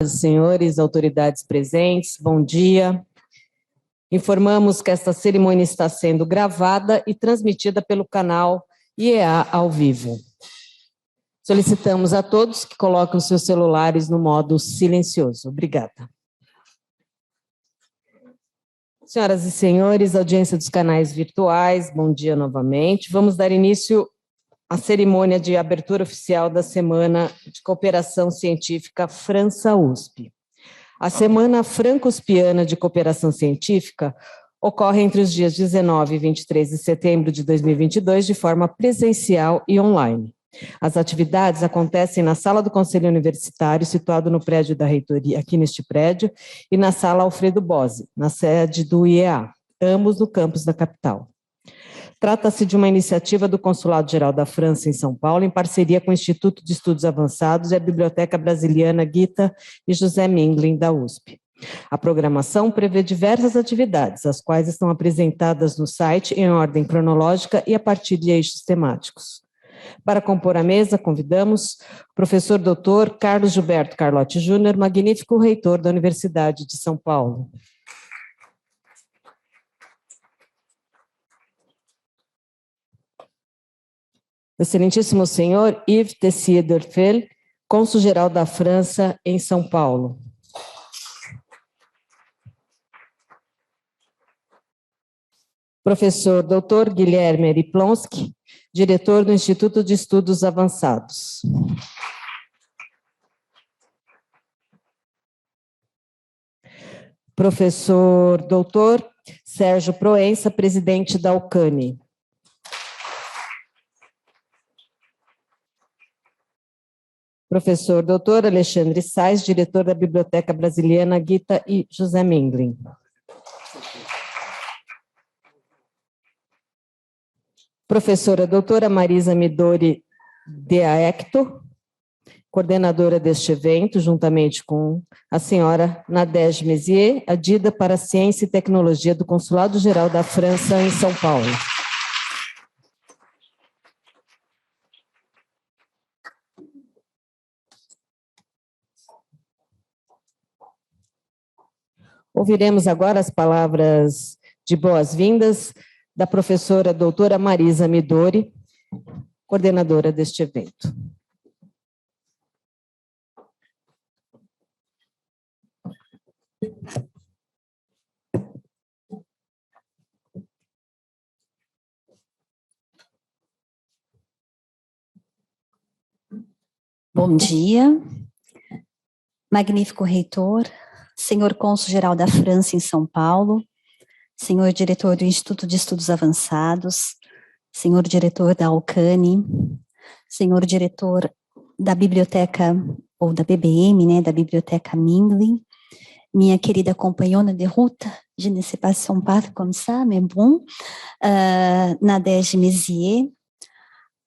Senhores, autoridades presentes, bom dia. Informamos que esta cerimônia está sendo gravada e transmitida pelo canal IEA ao vivo. Solicitamos a todos que coloquem os seus celulares no modo silencioso. Obrigada. Senhoras e senhores, audiência dos canais virtuais, bom dia novamente. Vamos dar início à cerimônia de abertura oficial da Semana de Cooperação Científica França-USP. A Semana Franco-Uspiana de Cooperação Científica ocorre entre os dias 19 e 23 de setembro de 2022 de forma presencial e online. As atividades acontecem na Sala do Conselho Universitário, situado no prédio da reitoria, aqui neste prédio, e na Sala Alfredo Bose, na sede do IEA, ambos no campus da capital. Trata-se de uma iniciativa do Consulado-Geral da França em São Paulo, em parceria com o Instituto de Estudos Avançados e a Biblioteca Brasiliana Guita e José Mingling, da USP. A programação prevê diversas atividades, as quais estão apresentadas no site em ordem cronológica e a partir de eixos temáticos. Para compor a mesa, convidamos o professor doutor Carlos Gilberto Carlotti Júnior, magnífico reitor da Universidade de São Paulo. Excelentíssimo senhor Yves Tessier-Delfel, cônsul-geral da França em São Paulo. Professor doutor Guilherme Eriplonsky, diretor do Instituto de Estudos Avançados. Professor doutor Sérgio Proença, presidente da UCANI. Professor doutor Alexandre Sais, diretor da Biblioteca Brasiliana Guita e José Mingling. Professora doutora Marisa Midori de Aecto, coordenadora deste evento, juntamente com a senhora Nadege Mézier, adida para a Ciência e Tecnologia do Consulado-Geral da França em São Paulo. Ouviremos agora as palavras de boas-vindas da professora doutora Marisa Midori, coordenadora deste evento. Bom dia, magnífico reitor, senhor cônsul-geral da França em São Paulo, senhor diretor do Instituto de Estudos Avançados, senhor diretor da UCANI, senhor diretor da biblioteca, ou da BBM, né, da Biblioteca Mingling, minha querida companhona de route, je ne sais pas si on parle comme ça, mais bon, Nadege Mézier,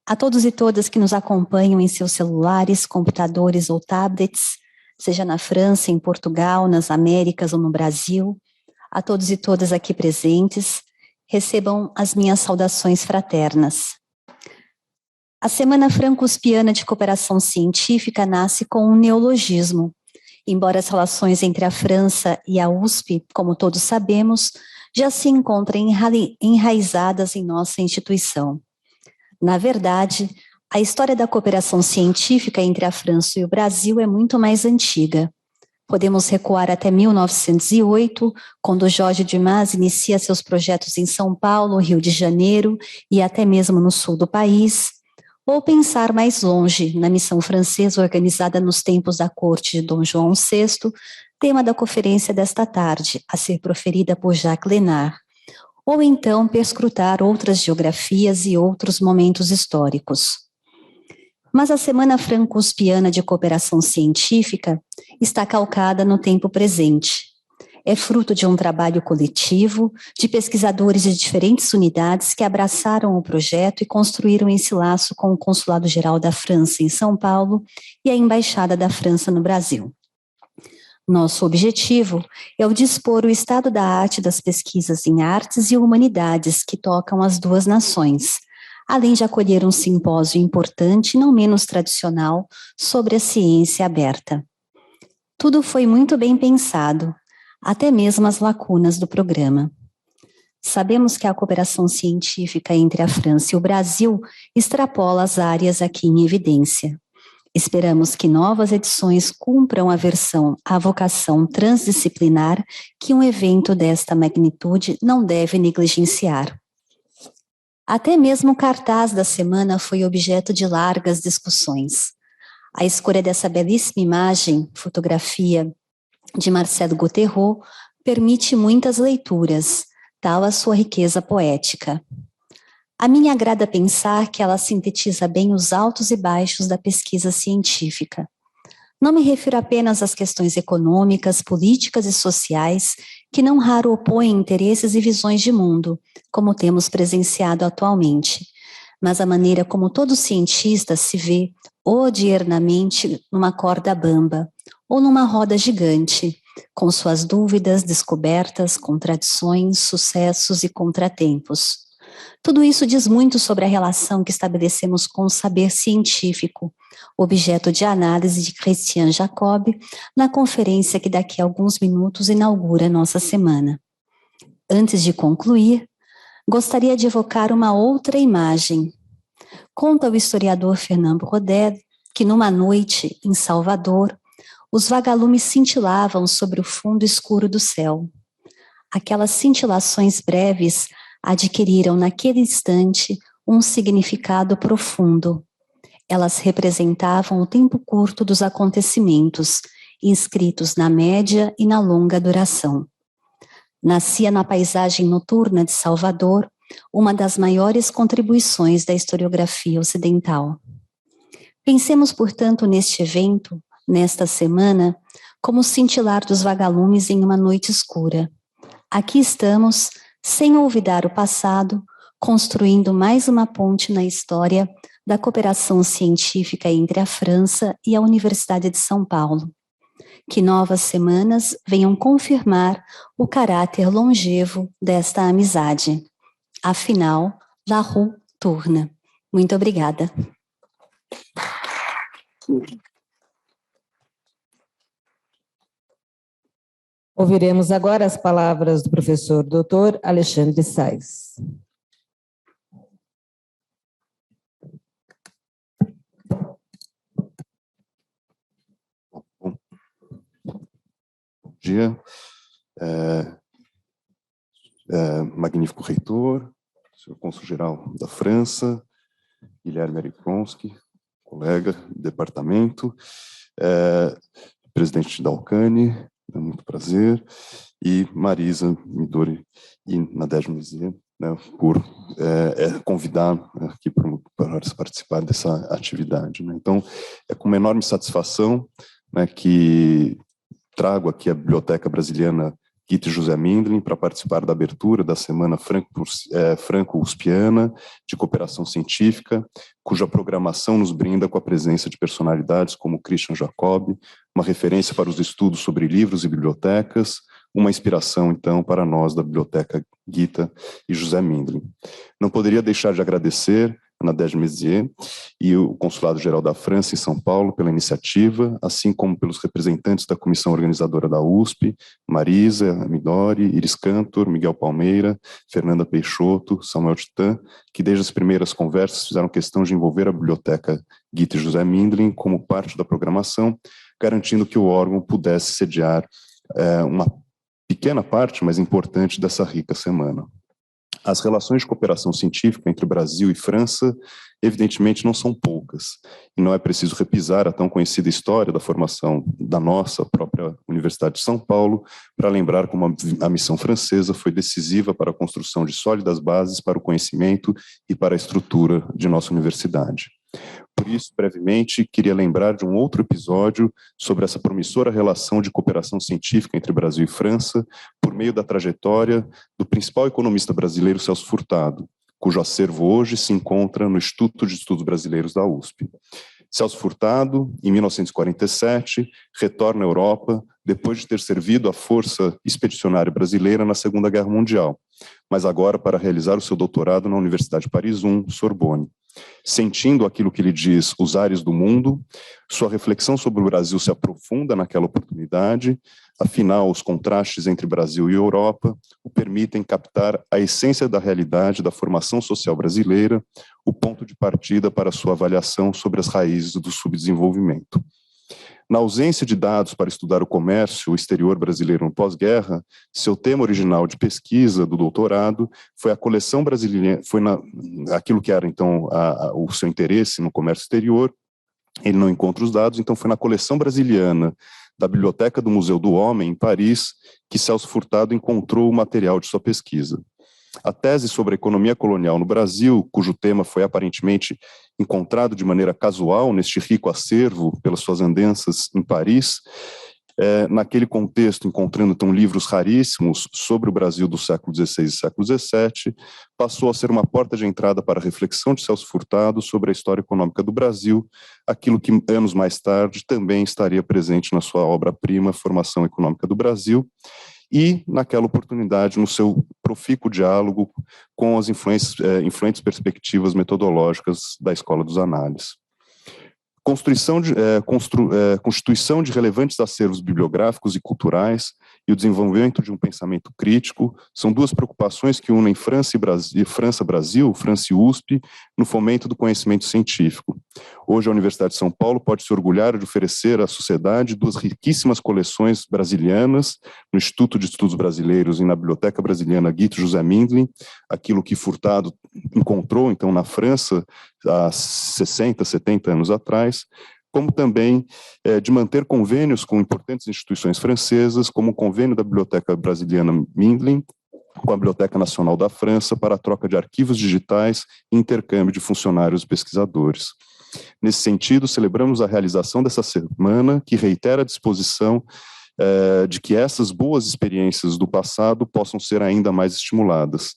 a todos e todas que nos acompanham em seus celulares, computadores ou tablets, seja na França, em Portugal, nas Américas ou no Brasil, a todos e todas aqui presentes, recebam as minhas saudações fraternas. A Semana Franco-Uspiana de Cooperação Científica nasce com um neologismo. Embora as relações entre a França e a USP, como todos sabemos, já se encontrem enraizadas em nossa instituição. Na verdade, a história da cooperação científica entre a França e o Brasil é muito mais antiga. Podemos recuar até 1908, quando Jorge Dumas inicia seus projetos em São Paulo, Rio de Janeiro e até mesmo no sul do país, ou pensar mais longe, na missão francesa organizada nos tempos da corte de Dom João VI, tema da conferência desta tarde, a ser proferida por Jacques Lenard, ou então perscrutar outras geografias e outros momentos históricos. Mas a Semana Franco-Uspiana de Cooperação Científica está calcada no tempo presente. É fruto de um trabalho coletivo de pesquisadores de diferentes unidades que abraçaram o projeto e construíram esse laço com o Consulado-Geral da França em São Paulo e a Embaixada da França no Brasil. Nosso objetivo é o dispor o estado da arte das pesquisas em artes e humanidades que tocam as duas nações, além de acolher um simpósio importante, não menos tradicional, sobre a ciência aberta. Tudo foi muito bem pensado, até mesmo as lacunas do programa. Sabemos que a cooperação científica entre a França e o Brasil extrapola as áreas aqui em evidência. Esperamos que novas edições cumpram a vocação transdisciplinar que um evento desta magnitude não deve negligenciar. Até mesmo o cartaz da semana foi objeto de largas discussões. A escolha dessa belíssima imagem, fotografia de Marcelo Gauthieron, permite muitas leituras, tal a sua riqueza poética. A mim agrada pensar que ela sintetiza bem os altos e baixos da pesquisa científica. Não me refiro apenas às questões econômicas, políticas e sociais, que não raro opõem interesses e visões de mundo, como temos presenciado atualmente, mas a maneira como todo cientista se vê odiernamente numa corda bamba ou numa roda gigante, com suas dúvidas, descobertas, contradições, sucessos e contratempos. Tudo isso diz muito sobre a relação que estabelecemos com o saber científico, objeto de análise de Christian Jacob, na conferência que daqui a alguns minutos inaugura nossa semana. Antes de concluir, gostaria de evocar uma outra imagem. Conta o historiador Fernando Rodet que numa noite, em Salvador, os vagalumes cintilavam sobre o fundo escuro do céu. Aquelas cintilações breves adquiriram naquele instante um significado profundo. Elas representavam o tempo curto dos acontecimentos, inscritos na média e na longa duração. Nascia na paisagem noturna de Salvador uma das maiores contribuições da historiografia ocidental. Pensemos, portanto, neste evento, nesta semana, como o cintilar dos vagalumes em uma noite escura. Aqui estamos, sem olvidar o passado, construindo mais uma ponte na história da cooperação científica entre a França e a Universidade de São Paulo. Que novas semanas venham confirmar o caráter longevo desta amizade. Afinal, la roue tourne. Muito obrigada. Ouviremos agora as palavras do professor Dr. Alexandre Sais. Bom dia. Magnífico reitor, senhor cônsul-geral da França, Guilherme Arikonski, colega do departamento, presidente da Alcane, é muito prazer, e Marisa Midori e Nadege Messier, né, por convidar aqui para participar dessa atividade. Né. Então, é com uma enorme satisfação, né, que trago aqui a Biblioteca Brasiliana Gitta José Mindlin para participar da abertura da Semana Franco-USPiana de Cooperação Científica, cuja programação nos brinda com a presença de personalidades como Christian Jacob, uma referência para os estudos sobre livros e bibliotecas, uma inspiração, então, para nós da Biblioteca Gitta e José Mindlin. Não poderia deixar de agradecer a Nadege Messier e o Consulado-Geral da França em São Paulo pela iniciativa, assim como pelos representantes da comissão organizadora da USP, Marisa Midori, Iris Cantor, Miguel Palmeira, Fernanda Peixoto, Samuel Titã, que desde as primeiras conversas fizeram questão de envolver a Biblioteca Gitta e José Mindlin como parte da programação, garantindo que o órgão pudesse sediar uma pequena parte, mas importante, dessa rica semana. As relações de cooperação científica entre Brasil e França, evidentemente, não são poucas, e não é preciso repisar a tão conhecida história da formação da nossa própria Universidade de São Paulo para lembrar como a missão francesa foi decisiva para a construção de sólidas bases para o conhecimento e para a estrutura de nossa universidade. Por isso, brevemente, queria lembrar de um outro episódio sobre essa promissora relação de cooperação científica entre Brasil e França, por meio da trajetória do principal economista brasileiro, Celso Furtado, cujo acervo hoje se encontra no Instituto de Estudos Brasileiros da USP. Celso Furtado, em 1947, retorna à Europa depois de ter servido a Força Expedicionária Brasileira na Segunda Guerra Mundial mas agora para realizar o seu doutorado na Universidade Paris I, Sorbonne. Sentindo aquilo que ele diz, os ares do mundo, sua reflexão sobre o Brasil se aprofunda naquela oportunidade, afinal, os contrastes entre Brasil e Europa o permitem captar a essência da realidade da formação social brasileira, o ponto de partida para sua avaliação sobre as raízes do subdesenvolvimento. Na ausência de dados para estudar o comércio exterior brasileiro no pós-guerra, seu tema original de pesquisa do doutorado foi a coleção brasileira, aquilo que era então o seu interesse no comércio exterior. Ele não encontra os dados, então foi na coleção brasiliana da Biblioteca do Museu do Homem, em Paris, que Celso Furtado encontrou o material de sua pesquisa. A tese sobre a economia colonial no Brasil, cujo tema foi aparentemente encontrado de maneira casual neste rico acervo pelas suas andanças em Paris, naquele contexto, encontrando então livros raríssimos sobre o Brasil do século XVI e século XVII, passou a ser uma porta de entrada para a reflexão de Celso Furtado sobre a história econômica do Brasil, aquilo que anos mais tarde também estaria presente na sua obra-prima Formação Econômica do Brasil, e, naquela oportunidade, no seu profícuo diálogo com as influentes perspectivas metodológicas da Escola dos Análises. Constituição de relevantes acervos bibliográficos e culturais e o desenvolvimento de um pensamento crítico são duas preocupações que unem França e USP, no fomento do conhecimento científico. Hoje, a Universidade de São Paulo pode se orgulhar de oferecer à sociedade duas riquíssimas coleções brasilianas, no Instituto de Estudos Brasileiros e na Biblioteca Brasiliana Guido José Mindlin, aquilo que Furtado encontrou, então, na França, há 60, 70 anos atrás, como também de manter convênios com importantes instituições francesas, como o convênio da Biblioteca Brasiliana Mindlin, com a Biblioteca Nacional da França, para a troca de arquivos digitais e intercâmbio de funcionários e pesquisadores. Nesse sentido, celebramos a realização dessa semana, que reitera a disposição de que essas boas experiências do passado possam ser ainda mais estimuladas.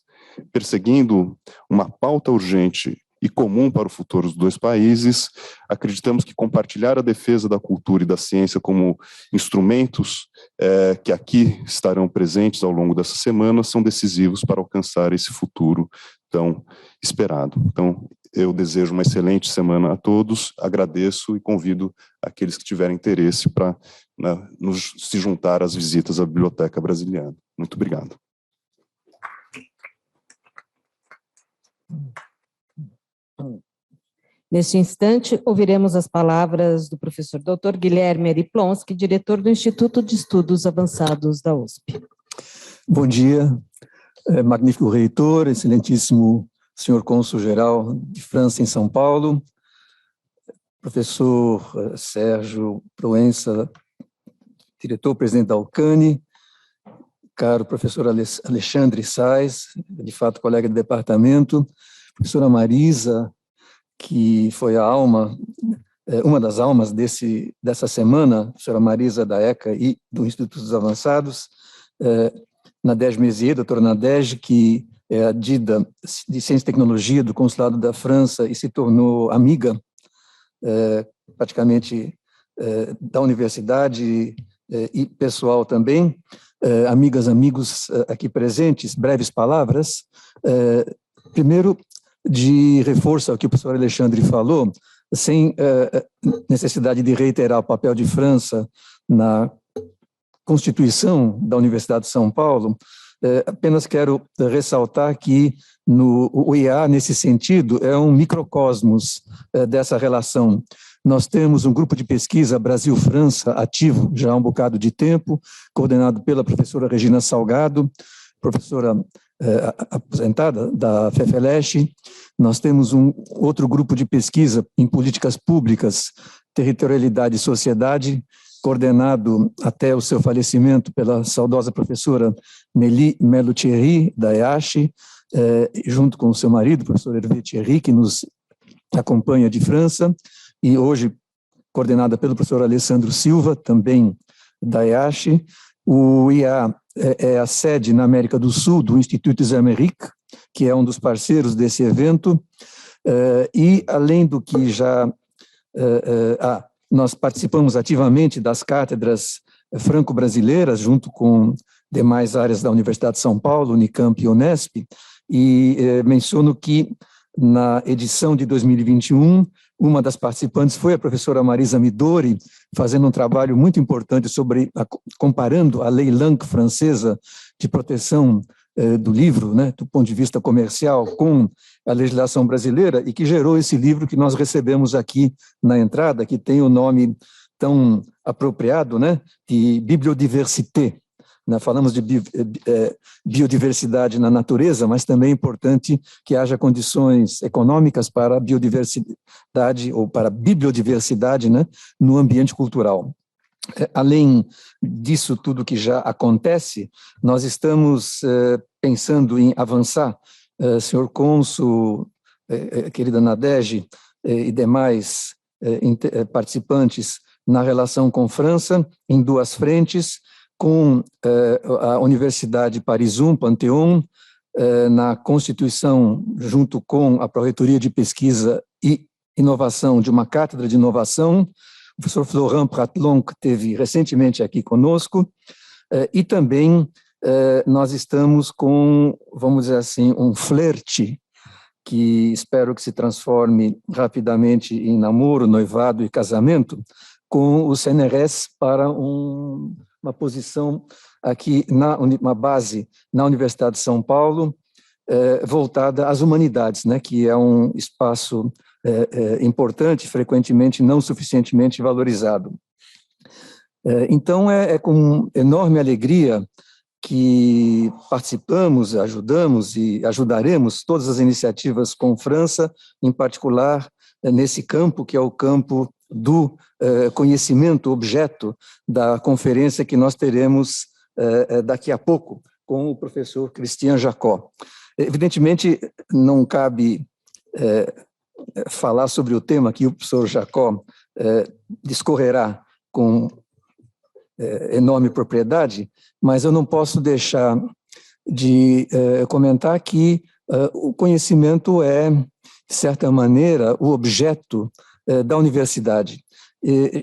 Perseguindo uma pauta urgente e comum para o futuro dos dois países, acreditamos que compartilhar a defesa da cultura e da ciência como instrumentos que aqui estarão presentes ao longo dessa semana são decisivos para alcançar esse futuro tão esperado. Então, eu desejo uma excelente semana a todos, agradeço e convido aqueles que tiverem interesse para se juntar às visitas à Biblioteca Brasiliana. Muito obrigado. Neste instante, ouviremos as palavras do professor Dr. Guilherme Ariplonski, diretor do Instituto de Estudos Avançados da USP. Bom dia, magnífico reitor, excelentíssimo senhor cônsul-geral de França em São Paulo, professor Sérgio Proença, diretor-presidente da Alcane, caro professor Alexandre Sais, de fato colega de departamento, professora Marisa, que foi a alma, uma das almas dessa semana, professora Marisa da ECA e do Instituto dos Avançados, Nadege Mézier, doutora Nadege, que é a DIDA de Ciência e Tecnologia do Consulado da França e se tornou amiga praticamente da universidade e pessoal também. Amigas, amigos aqui presentes, breves palavras. Primeiro, de reforço ao que o professor Alexandre falou, sem necessidade de reiterar o papel de França na Constituição da Universidade de São Paulo, apenas quero ressaltar que o IA, nesse sentido, é um microcosmos dessa relação. Nós temos um grupo de pesquisa Brasil-França ativo já há um bocado de tempo, coordenado pela professora Regina Salgado, professora aposentada da FEFELESH. Nós temos um outro grupo de pesquisa em políticas públicas, territorialidade e sociedade, coordenado até o seu falecimento pela saudosa professora Nelly Melo-Thierry, da EASH, junto com o seu marido, o professor Hervé Thierry, que nos acompanha de França, e hoje coordenada pelo professor Alessandro Silva, também da EASH. O IA é a sede na América do Sul do Institut des Amériques, que é um dos parceiros desse evento, e além do que já nós participamos ativamente das cátedras franco-brasileiras, junto com demais áreas da Universidade de São Paulo, Unicamp e Unesp, e menciono que na edição de 2021, uma das participantes foi a professora Marisa Midori, fazendo um trabalho muito importante comparando a Lei Lanc francesa de proteção do livro, né, do ponto de vista comercial, com a legislação brasileira, e que gerou esse livro que nós recebemos aqui na entrada, que tem o nome tão apropriado, né, de Bibliodiversité. Falamos de biodiversidade na natureza, mas também é importante que haja condições econômicas para a biodiversidade ou para a bibliodiversidade, né, no ambiente cultural. Além disso tudo que já acontece, nós estamos pensando em avançar, senhor cônsul, querida Nadege e demais participantes, na relação com França, em duas frentes, com a Universidade Paris I, Panthéon, na constituição, junto com a Pró-Reitoria de Pesquisa e Inovação, de uma cátedra de inovação, o professor Florent Pratlon, que esteve recentemente aqui conosco, e também nós estamos com, vamos dizer assim, um flerte, que espero que se transforme rapidamente em namoro, noivado e casamento, com o CNRS para uma posição aqui, uma base na Universidade de São Paulo, voltada às humanidades, né, que é um espaço importante, frequentemente não suficientemente valorizado. Então, é com enorme alegria que participamos, ajudamos e ajudaremos todas as iniciativas com França, em particular nesse campo, que é o campo do conhecimento objeto da conferência que nós teremos daqui a pouco, com o professor Christian Jacó. Evidentemente, não cabe falar sobre o tema que o professor Jacó discorrerá com enorme propriedade, mas eu não posso deixar de comentar que o conhecimento é, de certa maneira, o objeto da universidade.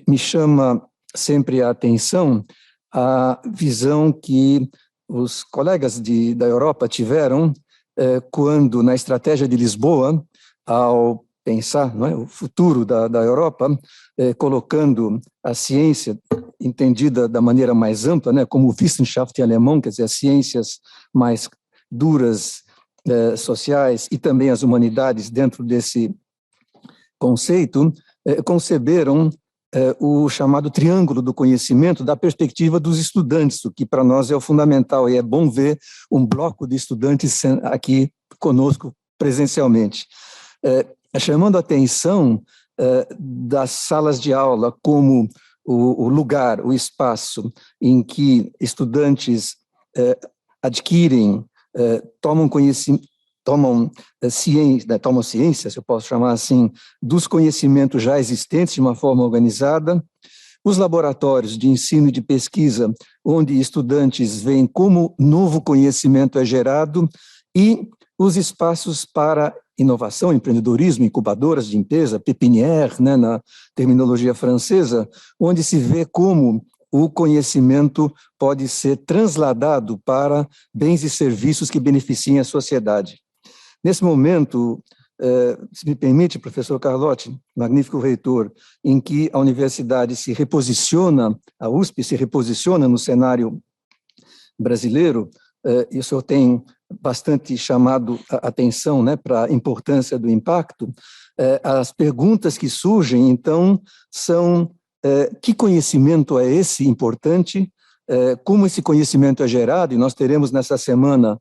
Me chama sempre a atenção a visão que os colegas da Europa tiveram quando, na estratégia de Lisboa, ao pensar, não é, o futuro da Europa, colocando a ciência entendida da maneira mais ampla, né, como o Wissenschaft em alemão, quer dizer, as ciências mais duras, sociais, e também as humanidades dentro desse conceito, conceberam o chamado triângulo do conhecimento da perspectiva dos estudantes, o que para nós é o fundamental, e é bom ver um bloco de estudantes aqui conosco presencialmente. Chamando a atenção das salas de aula como o lugar, o espaço em que estudantes adquirem, tomam conhecimento, tomam ciência, se eu posso chamar assim, dos conhecimentos já existentes de uma forma organizada, os laboratórios de ensino e de pesquisa, onde estudantes veem como novo conhecimento é gerado, e os espaços para inovação, empreendedorismo, incubadoras de empresa, pépinière, né, na terminologia francesa, onde se vê como o conhecimento pode ser transladado para bens e serviços que beneficiem a sociedade. Nesse momento, se me permite, professor Carlotti, magnífico reitor, em que a universidade se reposiciona, a USP se reposiciona no cenário brasileiro, e o senhor tem bastante chamado a atenção, né, para a importância do impacto, as perguntas que surgem, então, são que conhecimento é esse importante, como esse conhecimento é gerado, e nós teremos nessa semana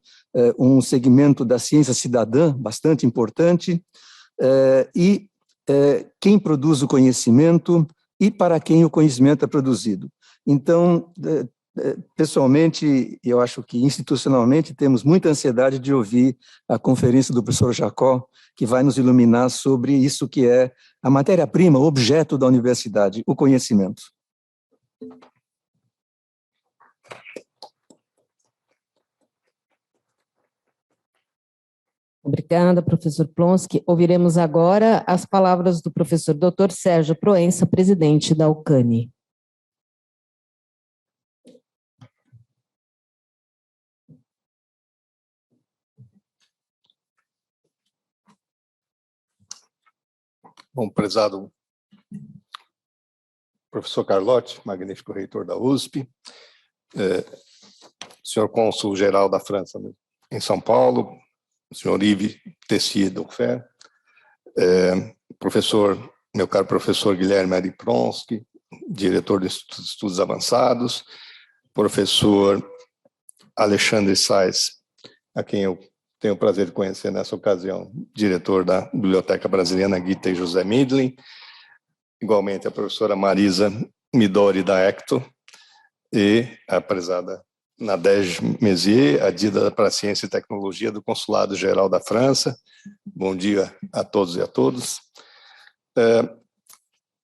um segmento da ciência cidadã bastante importante, e quem produz o conhecimento e para quem o conhecimento é produzido. Então, pessoalmente, eu acho que institucionalmente temos muita ansiedade de ouvir a conferência do professor Jacó, que vai nos iluminar sobre isso que é a matéria-prima, o objeto da universidade, o conhecimento. Obrigada, professor Plonsky. Ouviremos agora as palavras do professor Dr. Sérgio Proença, presidente da UCANI. Bom, prezado professor Carlotti, magnífico reitor da USP, senhor cônsul-geral da França em São Paulo, senhor Yves Tessier-Dauphin, meu caro professor Guilherme Ariplonsky, diretor do Instituto de Estudos Avançados, professor Alexandre Sais, a quem eu tenho o prazer de conhecer nessa ocasião, diretor da Biblioteca Brasiliana Gita e José Midlin, igualmente a professora Marisa Midori da Hector, e a prezada Nadège Mézier, adida para a Ciência e Tecnologia do Consulado Geral da França. Bom dia a todos e a todas.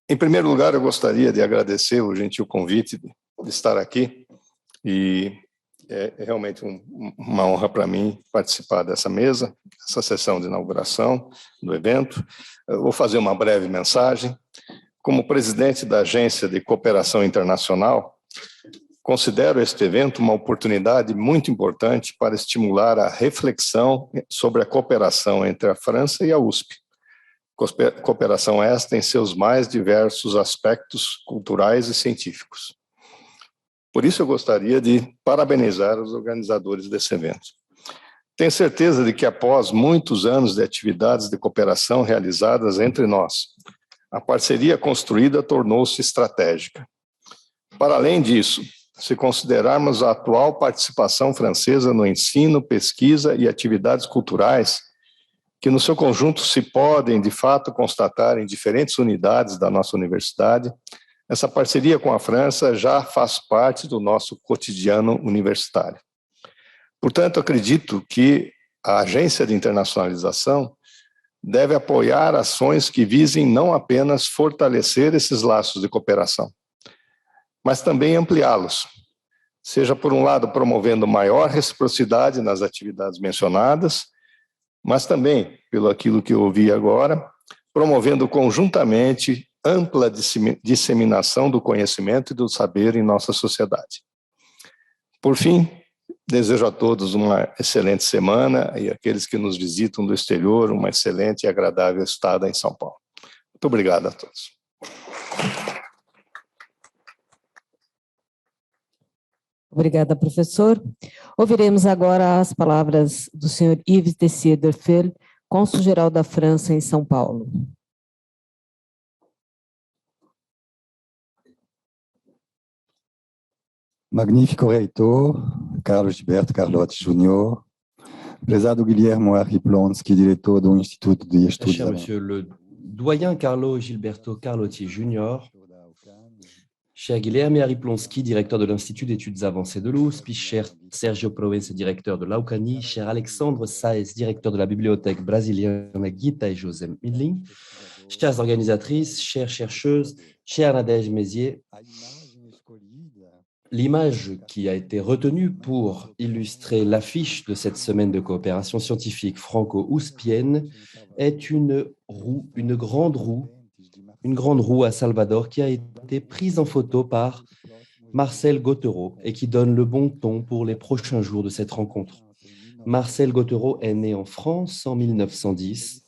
Em primeiro lugar, eu gostaria de agradecer o gentil convite de estar aqui, e é realmente uma honra para mim participar dessa mesa, essa sessão de inauguração do evento. Eu vou fazer uma breve mensagem. Como presidente da Agência de Cooperação Internacional, considero este evento uma oportunidade muito importante para estimular a reflexão sobre a cooperação entre a França e a USP. Cooperação esta em seus mais diversos aspectos culturais e científicos. Por isso, eu gostaria de parabenizar os organizadores desse evento. Tenho certeza de que, após muitos anos de atividades de cooperação realizadas entre nós, a parceria construída tornou-se estratégica. Para além disso, se considerarmos a atual participação francesa no ensino, pesquisa e atividades culturais, que no seu conjunto se podem, de fato, constatar em diferentes unidades da nossa universidade, essa parceria com a França já faz parte do nosso cotidiano universitário. Portanto, acredito que a Agência de Internacionalização deve apoiar ações que visem não apenas fortalecer esses laços de cooperação, mas também ampliá-los, seja, por um lado, promovendo maior reciprocidade nas atividades mencionadas, mas também, pelo aquilo que eu ouvi agora, promovendo conjuntamente ampla disseminação do conhecimento e do saber em nossa sociedade. Por fim, desejo a todos uma excelente semana e aqueles que nos visitam do exterior, uma excelente e agradável estada em São Paulo. Muito obrigado a todos. Obrigada, professor. Ouviremos agora as palavras do senhor Yves Tessier-Dauphin, cônsul-geral da França em São Paulo. Magnífico reitor, Carlos Gilberto Carlotti Júnior, prezado Guilherme Ariplonsky, diretor do Instituto de Estudos Cher Monsieur le doyen Carlo Gilberto Carlotti Júnior, cher Guilherme Ariplonsky, directeur de l'Institut d'études avancées de l'USP, cher Sergio Proença, directeur de l'Aucani, cher Alexandre Saez, directeur de la Bibliothèque brésilienne Gita et José Midlin, chères organisatrices, chères chercheuses, chère Nadège Mézier, l'image qui a été retenue pour illustrer l'affiche de cette semaine de coopération scientifique franco-ouspienne est une grande roue à Salvador qui a été prise en photo par Marcel Gauthero et qui donne le bon ton pour les prochains jours de cette rencontre. Marcel Gauthero est né en France en 1910.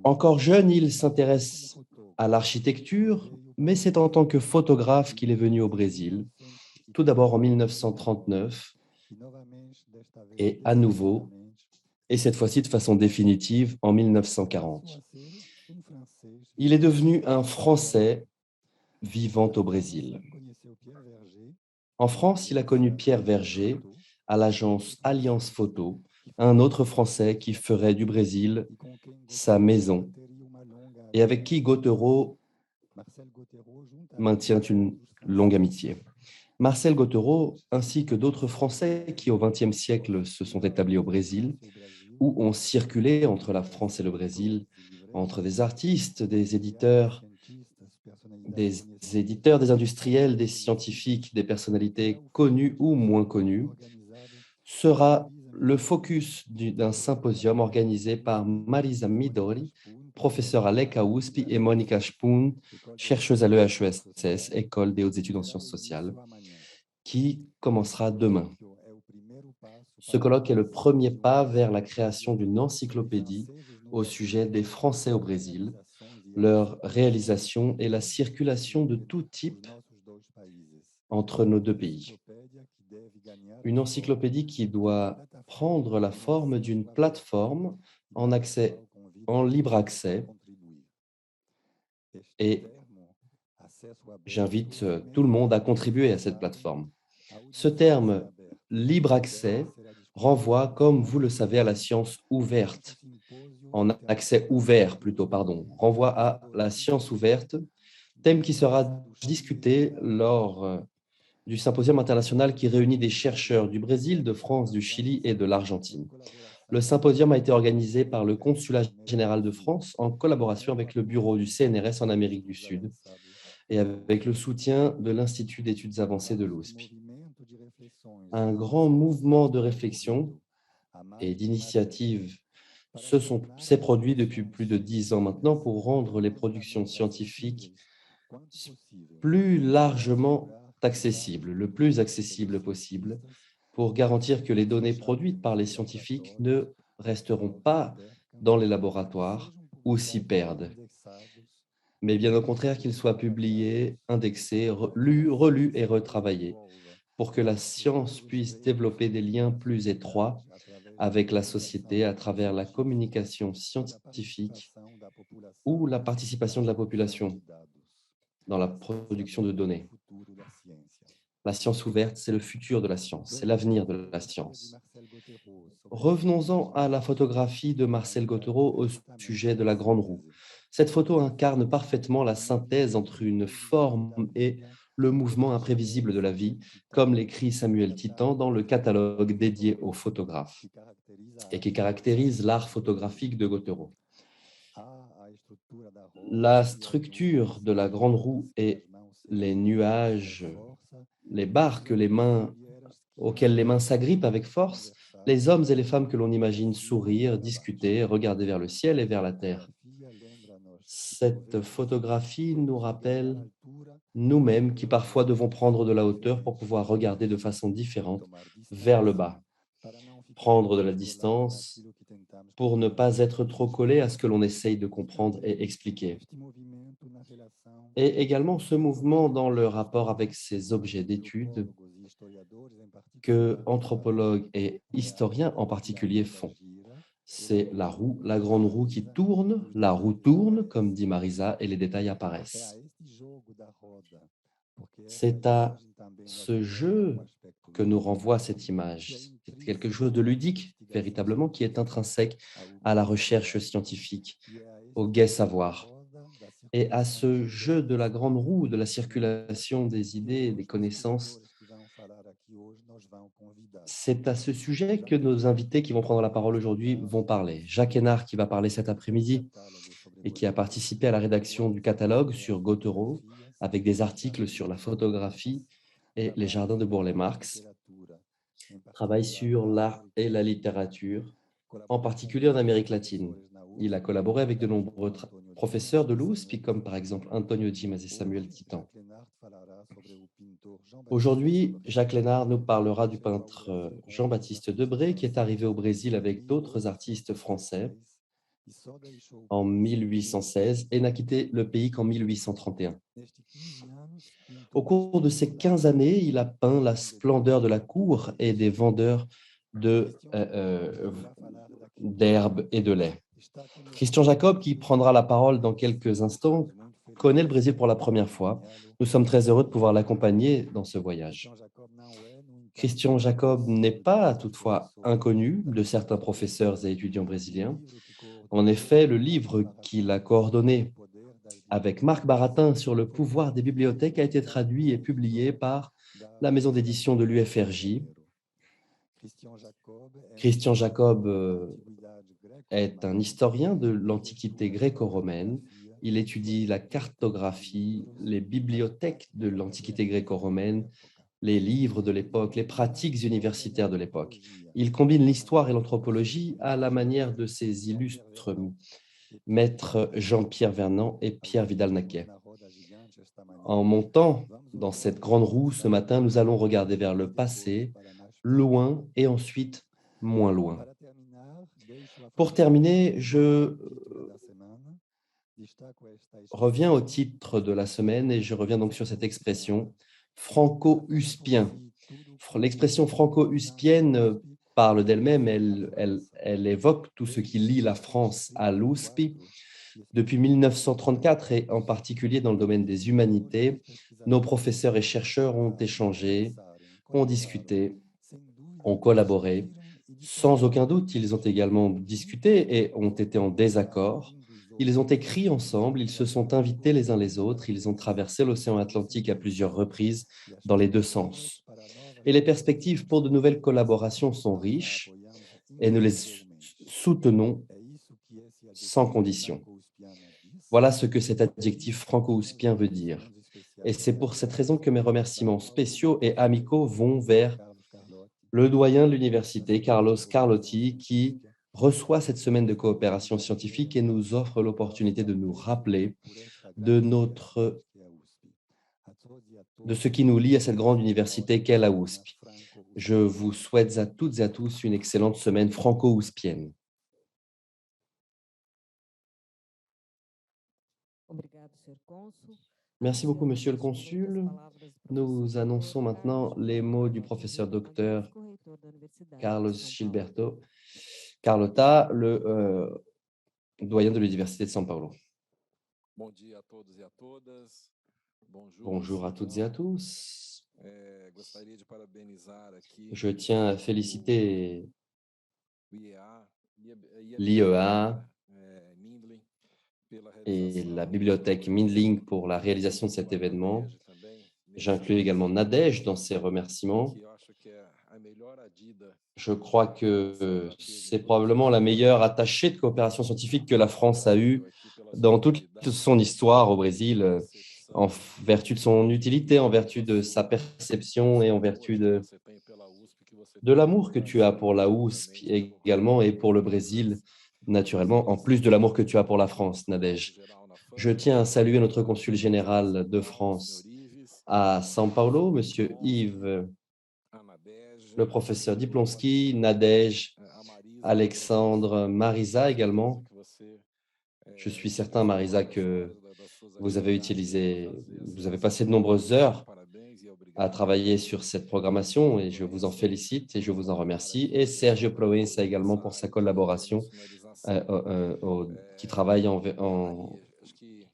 Encore jeune, il s'intéresse à l'architecture, mais c'est en tant que photographe qu'il est venu au Brésil, tout d'abord en 1939, et à nouveau, et cette fois-ci de façon définitive, en 1940. Il est devenu un Français vivant au Brésil. En France, il a connu Pierre Verger à l'agence Alliance Photo, un autre Français qui ferait du Brésil sa maison, et avec qui Gauthero maintient une longue amitié. Marcel Gauthero, ainsi que d'autres Français qui, au XXe siècle, se sont établis au Brésil, où ont circulé entre la France et le Brésil, entre des artistes, des éditeurs, des industriels, des scientifiques, des personnalités connues ou moins connues, sera le focus d'un symposium organisé par Marisa Midori, professeure à l'ECA USP, et Monica Spoon, chercheuse à l'EHESS, École des hautes études en sciences sociales, qui commencera demain. Ce colloque est le premier pas vers la création d'une encyclopédie au sujet des Français au Brésil, leur réalisation et la circulation de tout type entre nos deux pays. Une encyclopédie qui doit prendre la forme d'une plateforme en libre accès, et j'invite tout le monde à contribuer à cette plateforme. Ce terme « libre accès » renvoie, comme vous le savez, à la science ouverte, en accès ouvert plutôt, pardon, renvoie à la science ouverte, thème qui sera discuté lors du symposium international qui réunit des chercheurs du Brésil, de France, du Chili et de l'Argentine. Le symposium a été organisé par le Consulat général de France en collaboration avec le bureau du CNRS en Amérique du Sud et avec le soutien de l'Institut d'études avancées de l'USP. Un grand mouvement de réflexion et d'initiative s'est produit depuis plus de 10 ans maintenant pour rendre les productions scientifiques plus largement accessibles, le plus accessible possible, pour garantir que les données produites par les scientifiques ne resteront pas dans les laboratoires ou s'y perdent, mais bien au contraire qu'ils soient publiés, indexés, lus, relus et retravaillés, pour que la science puisse développer des liens plus étroits avec la société à travers la communication scientifique ou la participation de la population dans la production de données. La science ouverte, c'est le futur de la science, c'est l'avenir de la science. Revenons-en à la photographie de Marcel Gauthiereau au sujet de la Grande Roue. Cette photo incarne parfaitement la synthèse entre une forme et le mouvement imprévisible de la vie, comme l'écrit Samuel Titan dans le catalogue dédié aux photographes et qui caractérise l'art photographique de Gauthiereau. La structure de la Grande Roue et les nuages, les barques, auxquelles les mains s'agrippent avec force, les hommes et les femmes que l'on imagine sourire, discuter, regarder vers le ciel et vers la terre. Cette photographie nous rappelle nous-mêmes qui parfois devons prendre de la hauteur pour pouvoir regarder de façon différente vers le bas, prendre de la distance pour ne pas être trop collé à ce que l'on essaye de comprendre et expliquer. Et également ce mouvement dans le rapport avec ces objets d'étude que anthropologues et historiens en particulier font. C'est la roue, la grande roue qui tourne, la roue tourne, comme dit Marisa, et les détails apparaissent. C'est à ce jeu que nous renvoie cette image. C'est quelque chose de ludique, véritablement, qui est intrinsèque à la recherche scientifique, au gai savoir. Et à ce jeu de la grande roue, de la circulation des idées, des connaissances, c'est à ce sujet que nos invités qui vont prendre la parole aujourd'hui vont parler. Jacques Hénard qui va parler cet après-midi et qui a participé à la rédaction du catalogue sur Gauthiereau avec des articles sur la photographie et les jardins de Bourg-les-Marx, travaille sur l'art et la littérature, en particulier en Amérique latine. Il a collaboré avec de nombreux professeurs de l'USP, comme par exemple Antonio Dimas et Samuel Titan. Aujourd'hui, Jacques Hénard nous parlera du peintre Jean-Baptiste Debré, qui est arrivé au Brésil avec d'autres artistes français en 1816 et n'a quitté le pays qu'en 1831. Au cours de ces 15 années, il a peint la splendeur de la cour et des vendeurs d'herbes et de lait. Christian Jacob, qui prendra la parole dans quelques instants, connaît le Brésil pour la première fois. Nous sommes très heureux de pouvoir l'accompagner dans ce voyage. Christian Jacob n'est pas toutefois inconnu de certains professeurs et étudiants brésiliens. En effet, le livre qu'il a coordonné avec Marc Baratin sur le pouvoir des bibliothèques a été traduit et publié par la maison d'édition de l'UFRJ. Christian Jacob est un historien de l'Antiquité gréco-romaine. Il étudie la cartographie, les bibliothèques de l'Antiquité gréco-romaine, les livres de l'époque, les pratiques universitaires de l'époque. Il combine l'histoire et l'anthropologie à la manière de ses illustres maîtres Jean-Pierre Vernant et Pierre Vidal-Naquet. En montant dans cette grande roue ce matin, nous allons regarder vers le passé, loin et ensuite moins loin. Pour terminer, je reviens au titre de la semaine et je reviens donc sur cette expression franco-uspien. L'expression franco-uspienne parle d'elle-même, elle évoque tout ce qui lie la France à l'USPI. Depuis 1934 et en particulier dans le domaine des humanités, nos professeurs et chercheurs ont échangé, ont discuté, ont collaboré. Sans aucun doute, ils ont également discuté et ont été en désaccord. Ils ont écrit ensemble, ils se sont invités les uns les autres, ils ont traversé l'océan Atlantique à plusieurs reprises dans les deux sens. Et les perspectives pour de nouvelles collaborations sont riches et nous les soutenons sans condition. Voilà ce que cet adjectif franco-uspien veut dire. Et c'est pour cette raison que mes remerciements spéciaux et amicaux vont vers le doyen de l'université, Carlos Carlotti, qui reçoit cette semaine de coopération scientifique et nous offre l'opportunité de nous rappeler de ce qui nous lie à cette grande université qu'est la USP. Je vous souhaite à toutes et à tous une excellente semaine franco-uspienne. Merci beaucoup, Monsieur le Consul. Nous annonçons maintenant les mots du professeur docteur Carlos Gilberto Carlota, le doyen de l'Université de São Paulo. Bonjour à toutes et à tous. Je tiens à féliciter l'IEA et la bibliothèque Mindling pour la réalisation de cet événement. J'inclus également Nadège dans ces remerciements. Je crois que c'est probablement la meilleure attachée de coopération scientifique que la France a eue dans toute son histoire au Brésil, en vertu de son utilité, en vertu de sa perception et en vertu de l'amour que tu as pour la USP également et pour le Brésil, naturellement, en plus de l'amour que tu as pour la France, Nadège. Je tiens à saluer notre consul général de France à São Paulo, Monsieur Yves, le professeur Diplonski, Nadège, Alexandre, Marisa également. Je suis certain, Marisa, que vous avez passé de nombreuses heures à travailler sur cette programmation et je vous en félicite et je vous en remercie. Et Sergio Proença également pour sa collaboration qui travaille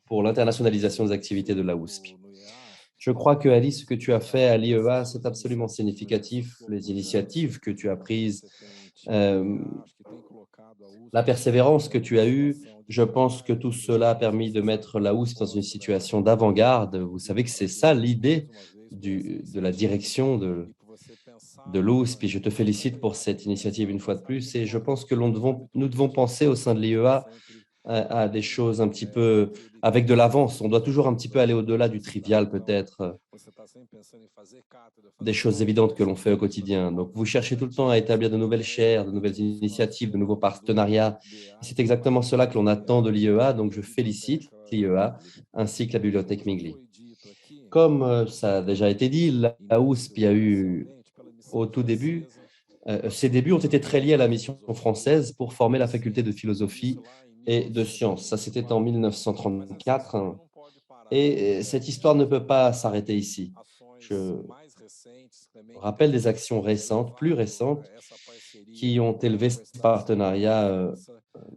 pour l'internationalisation des activités de la USP. Je crois que, Alice, ce que tu as fait à l'IEA, c'est absolument significatif. Les initiatives que tu as prises, la persévérance que tu as eue, je pense que tout cela a permis de mettre la USP dans une situation d'avant-garde. Vous savez que c'est ça l'idée de la direction de l'USP. Et je te félicite pour cette initiative une fois de plus. Et je pense que nous devons penser au sein de l'IEA à des choses un petit peu avec de l'avance. On doit toujours un petit peu aller au-delà du trivial, peut-être, des choses évidentes que l'on fait au quotidien. Donc, vous cherchez tout le temps à établir de nouvelles chaires, de nouvelles initiatives, de nouveaux partenariats. C'est exactement cela que l'on attend de l'IEA. Donc, je félicite l'IEA ainsi que la bibliothèque Mindling. Comme ça a déjà été dit, la USP a eu au tout début, ses débuts ont été très liés à la mission française pour former la faculté de philosophie et de sciences. Ça, c'était en 1934. Et cette histoire ne peut pas s'arrêter ici. Je rappelle des actions récentes, plus récentes, qui ont élevé ce partenariat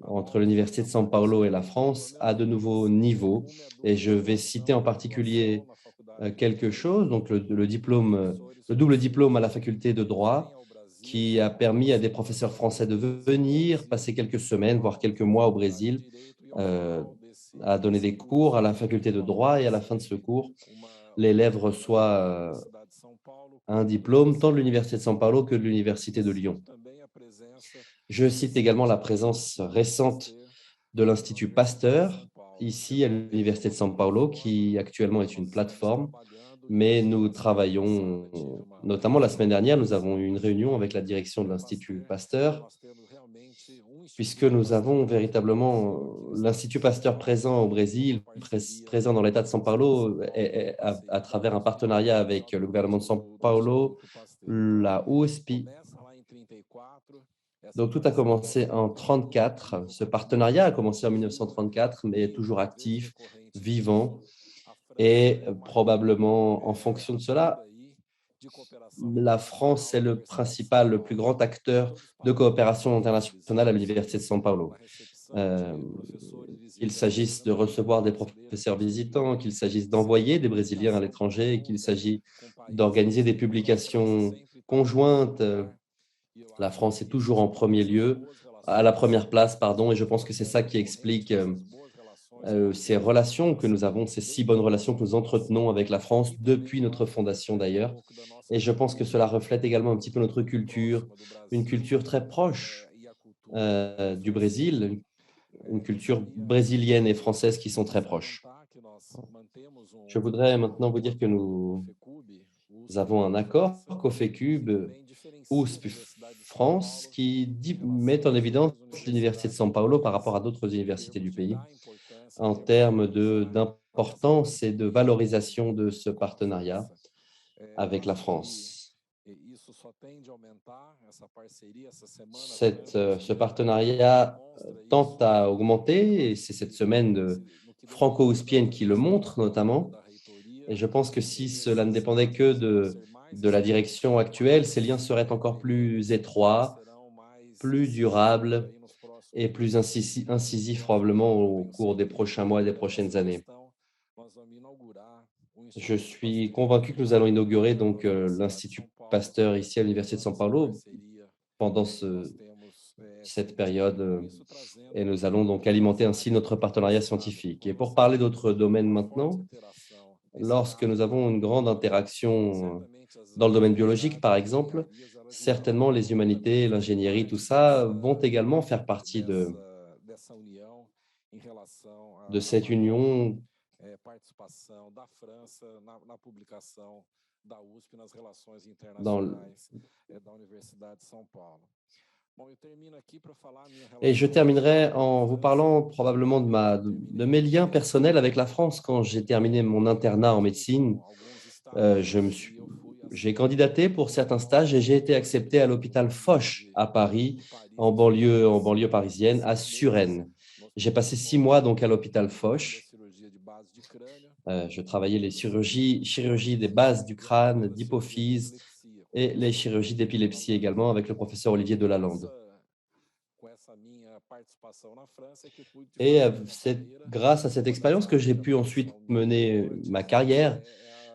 entre l'Université de São Paulo et la France à de nouveaux niveaux. Et je vais citer en particulier quelque chose, donc le double diplôme à la faculté de droit, qui a permis à des professeurs français de venir passer quelques semaines, voire quelques mois au Brésil, à donner des cours à la faculté de droit. Et à la fin de ce cours, l'élève reçoit un diplôme tant de l'Université de São Paulo que de l'Université de Lyon. Je cite également la présence récente de l'Institut Pasteur, ici à l'Université de São Paulo, qui actuellement est une plateforme. Mais nous travaillons, notamment la semaine dernière, nous avons eu une réunion avec la direction de l'Institut Pasteur, puisque nous avons véritablement l'Institut Pasteur présent au Brésil, présent dans l'État de São Paulo, à travers un partenariat avec le gouvernement de São Paulo, la USP, Donc, tout a commencé en 1934. Ce partenariat a commencé en 1934, mais est toujours actif, vivant. Et probablement, en fonction de cela, la France est le principal, le plus grand acteur de coopération internationale à l'Université de São Paulo. Qu'il s'agisse de recevoir des professeurs visitants, qu'il s'agisse d'envoyer des Brésiliens à l'étranger, qu'il s'agisse d'organiser des publications conjointes. La France est toujours en premier lieu, à la première place, pardon, et je pense que c'est ça qui explique ces relations que nous avons, ces si bonnes relations que nous entretenons avec la France depuis notre fondation d'ailleurs. Et je pense que cela reflète également un petit peu notre culture, une culture très proche du Brésil, une culture brésilienne et française qui sont très proches. Je voudrais maintenant vous dire que nous avons un accord, COFECUB, USP France, qui met en évidence l'Université de São Paulo par rapport à d'autres universités du pays en termes d'importance et de valorisation de ce partenariat avec la France. Ce partenariat tend à augmenter et c'est cette semaine de franco-ouspienne qui le montre notamment. Et je pense que si cela ne dépendait que de la direction actuelle, ces liens seraient encore plus étroits, plus durables et plus incisifs probablement au cours des prochains mois et des prochaines années. Je suis convaincu que nous allons inaugurer donc l'Institut Pasteur ici à l'Université de São Paulo pendant cette période et nous allons donc alimenter ainsi notre partenariat scientifique. Et pour parler d'autres domaines maintenant, lorsque nous avons une grande interaction dans le domaine biologique, par exemple, certainement les humanités, l'ingénierie, tout ça vont également faire partie de cette union Et je terminerai en vous parlant probablement de mes liens personnels avec la France. Quand j'ai terminé mon internat en médecine, j'ai candidaté pour certains stages et j'ai été accepté à l'hôpital Foch à Paris, en banlieue parisienne, à Suresnes. J'ai passé 6 mois donc à l'hôpital Foch. Je travaillais les chirurgies des bases du crâne, d'hypophyse et les chirurgies d'épilepsie également avec le professeur Olivier Delalande. Et c'est grâce à cette expérience que j'ai pu ensuite mener ma carrière,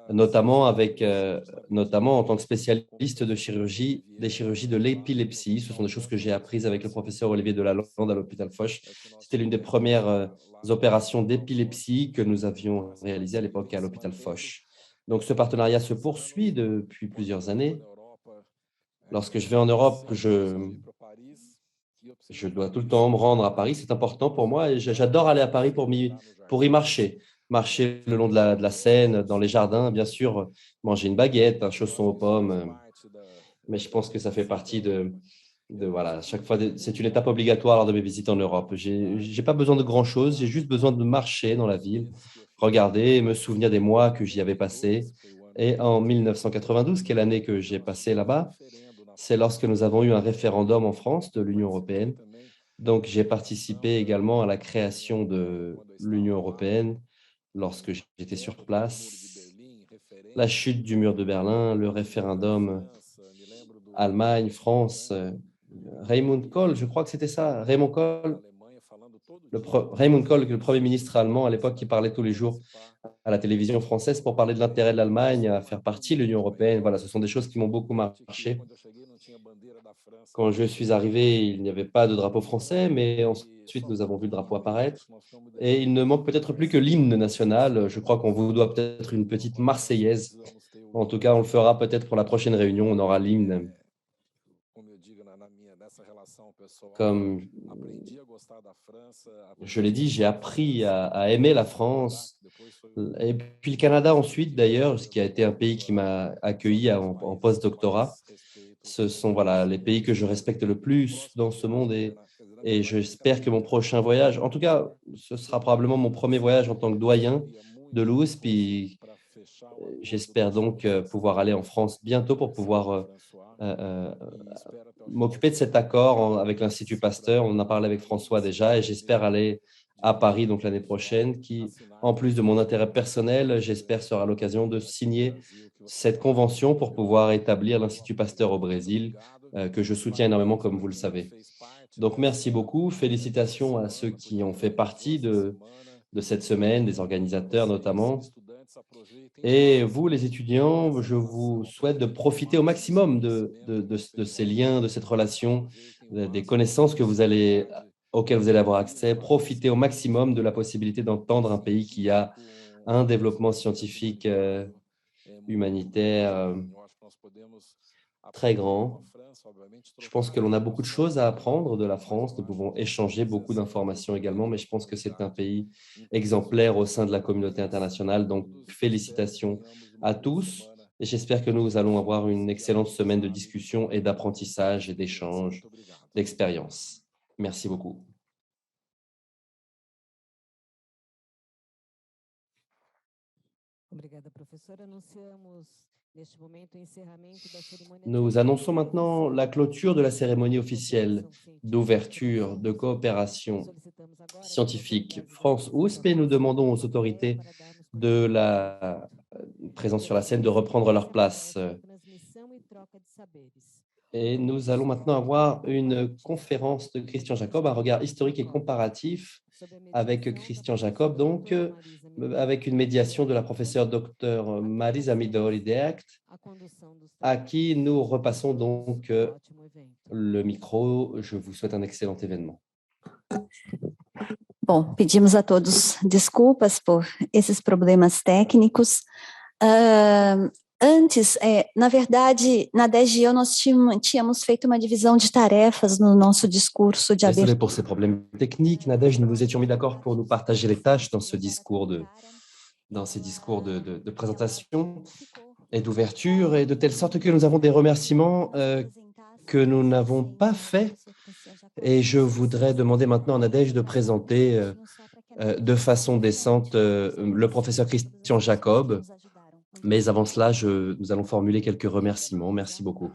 notamment en tant que spécialiste de chirurgie, des chirurgies de l'épilepsie. Ce sont des choses que j'ai apprises avec le professeur Olivier Delalande à l'hôpital Foch. C'était l'une des premières opérations d'épilepsie que nous avions réalisées à l'époque à l'hôpital Foch. Donc, ce partenariat se poursuit depuis plusieurs années. Lorsque je vais en Europe, je dois tout le temps me rendre à Paris. C'est important pour moi et j'adore aller à Paris pour y marcher. Marcher le long de la Seine, dans les jardins, bien sûr, manger une baguette, un chausson aux pommes. Mais je pense que ça fait partie voilà, chaque fois, c'est une étape obligatoire lors de mes visites en Europe. Je n'ai pas besoin de grand-chose, j'ai juste besoin de marcher dans la ville, regarder, me souvenir des mois que j'y avais passés. Et en 1992, qui est l'année que j'ai passée là-bas, c'est lorsque nous avons eu un référendum en France de l'Union européenne. Donc, j'ai participé également à la création de l'Union européenne lorsque j'étais sur place. La chute du mur de Berlin, le référendum Allemagne, France, Raymond Kohl, je crois que c'était ça, Raymond Kohl, le Premier ministre allemand à l'époque qui parlait tous les jours à la télévision française pour parler de l'intérêt de l'Allemagne à faire partie de l'Union européenne. Voilà, ce sont des choses qui m'ont beaucoup marqué. Quand je suis arrivé, il n'y avait pas de drapeau français, mais ensuite nous avons vu le drapeau apparaître. Et il ne manque peut-être plus que l'hymne national. Je crois qu'on vous doit peut-être une petite Marseillaise. En tout cas, on le fera peut-être pour la prochaine réunion, on aura l'hymne. Comme je l'ai dit, j'ai appris à aimer la France. Et puis le Canada ensuite, d'ailleurs, ce qui a été un pays qui m'a accueilli en post-doctorat. Ce sont les pays que je respecte le plus dans ce monde et j'espère que mon prochain voyage, en tout cas, ce sera probablement mon premier voyage en tant que doyen de l'USP. J'espère donc pouvoir aller en France bientôt pour pouvoir m'occuper de cet accord avec l'Institut Pasteur. On en a parlé avec François déjà et j'espère aller à Paris donc l'année prochaine, qui, en plus de mon intérêt personnel, j'espère sera l'occasion de signer cette convention pour pouvoir établir l'Institut Pasteur au Brésil, que je soutiens énormément, comme vous le savez. Donc, merci beaucoup. Félicitations à ceux qui ont fait partie de cette semaine, des organisateurs notamment. Et vous, les étudiants, je vous souhaite de profiter au maximum de ces liens, de cette relation, des connaissances auxquelles vous allez avoir accès. Profitez au maximum de la possibilité d'entendre un pays qui a un développement scientifique, humanitaire très grand. Je pense que l'on a beaucoup de choses à apprendre de la France. Nous pouvons échanger beaucoup d'informations également, mais je pense que c'est un pays exemplaire au sein de la communauté internationale. Donc, félicitations à tous. Et j'espère que nous allons avoir une excellente semaine de discussion et d'apprentissage et d'échange, d'expérience. Merci beaucoup. Nous annonçons maintenant la clôture de la cérémonie officielle d'ouverture de coopération scientifique France-OUSP et nous demandons aux autorités de la présence sur la scène de reprendre leur place. Et nous allons maintenant avoir une conférence de Christian Jacob, un regard historique et comparatif avec Christian Jacob, donc avec une médiation de la professeure Dr Marisa Midori Deact, à qui nous repassons donc le micro. Je vous souhaite un excellent événement. Bom, pedimos a todos desculpas por esses problemas técnicos. Antes, na verdade, Nadege e eu, nós tínhamos feito uma divisão de tarefas no nosso discurso de abertura. Désolé pour ces problèmes techniques. Nadège, nous nous étions mis d'accord pour nous partager les tâches dans ces discours de présentation et d'ouverture, et de telle sorte que nous avons des remerciements que nous n'avons pas faits. Et je voudrais demander maintenant à Nadège de présenter de façon décente le professeur Christian Jacob. Mais avant cela, nous allons formuler quelques remerciements. Merci beaucoup.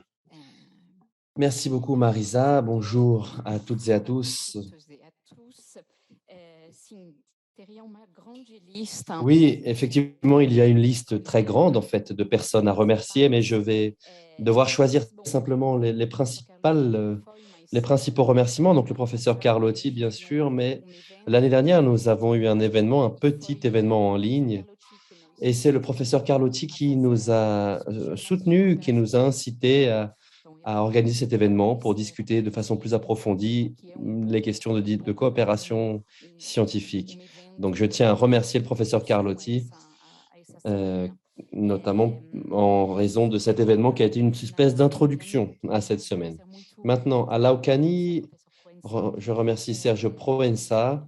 Merci beaucoup, Marisa. Bonjour à toutes et à tous. Oui, effectivement, il y a une liste très grande en fait de personnes à remercier, mais je vais devoir choisir simplement les principaux remerciements. Donc, le professeur Carlotti, bien sûr, mais l'année dernière, nous avons eu un petit événement en ligne. Et c'est le professeur Carlotti qui nous a soutenus, qui nous a incités à organiser cet événement pour discuter de façon plus approfondie les questions de coopération scientifique. Donc, je tiens à remercier le professeur Carlotti, notamment en raison de cet événement qui a été une espèce d'introduction à cette semaine. Maintenant, à Laucani, je remercie Sergio Proença.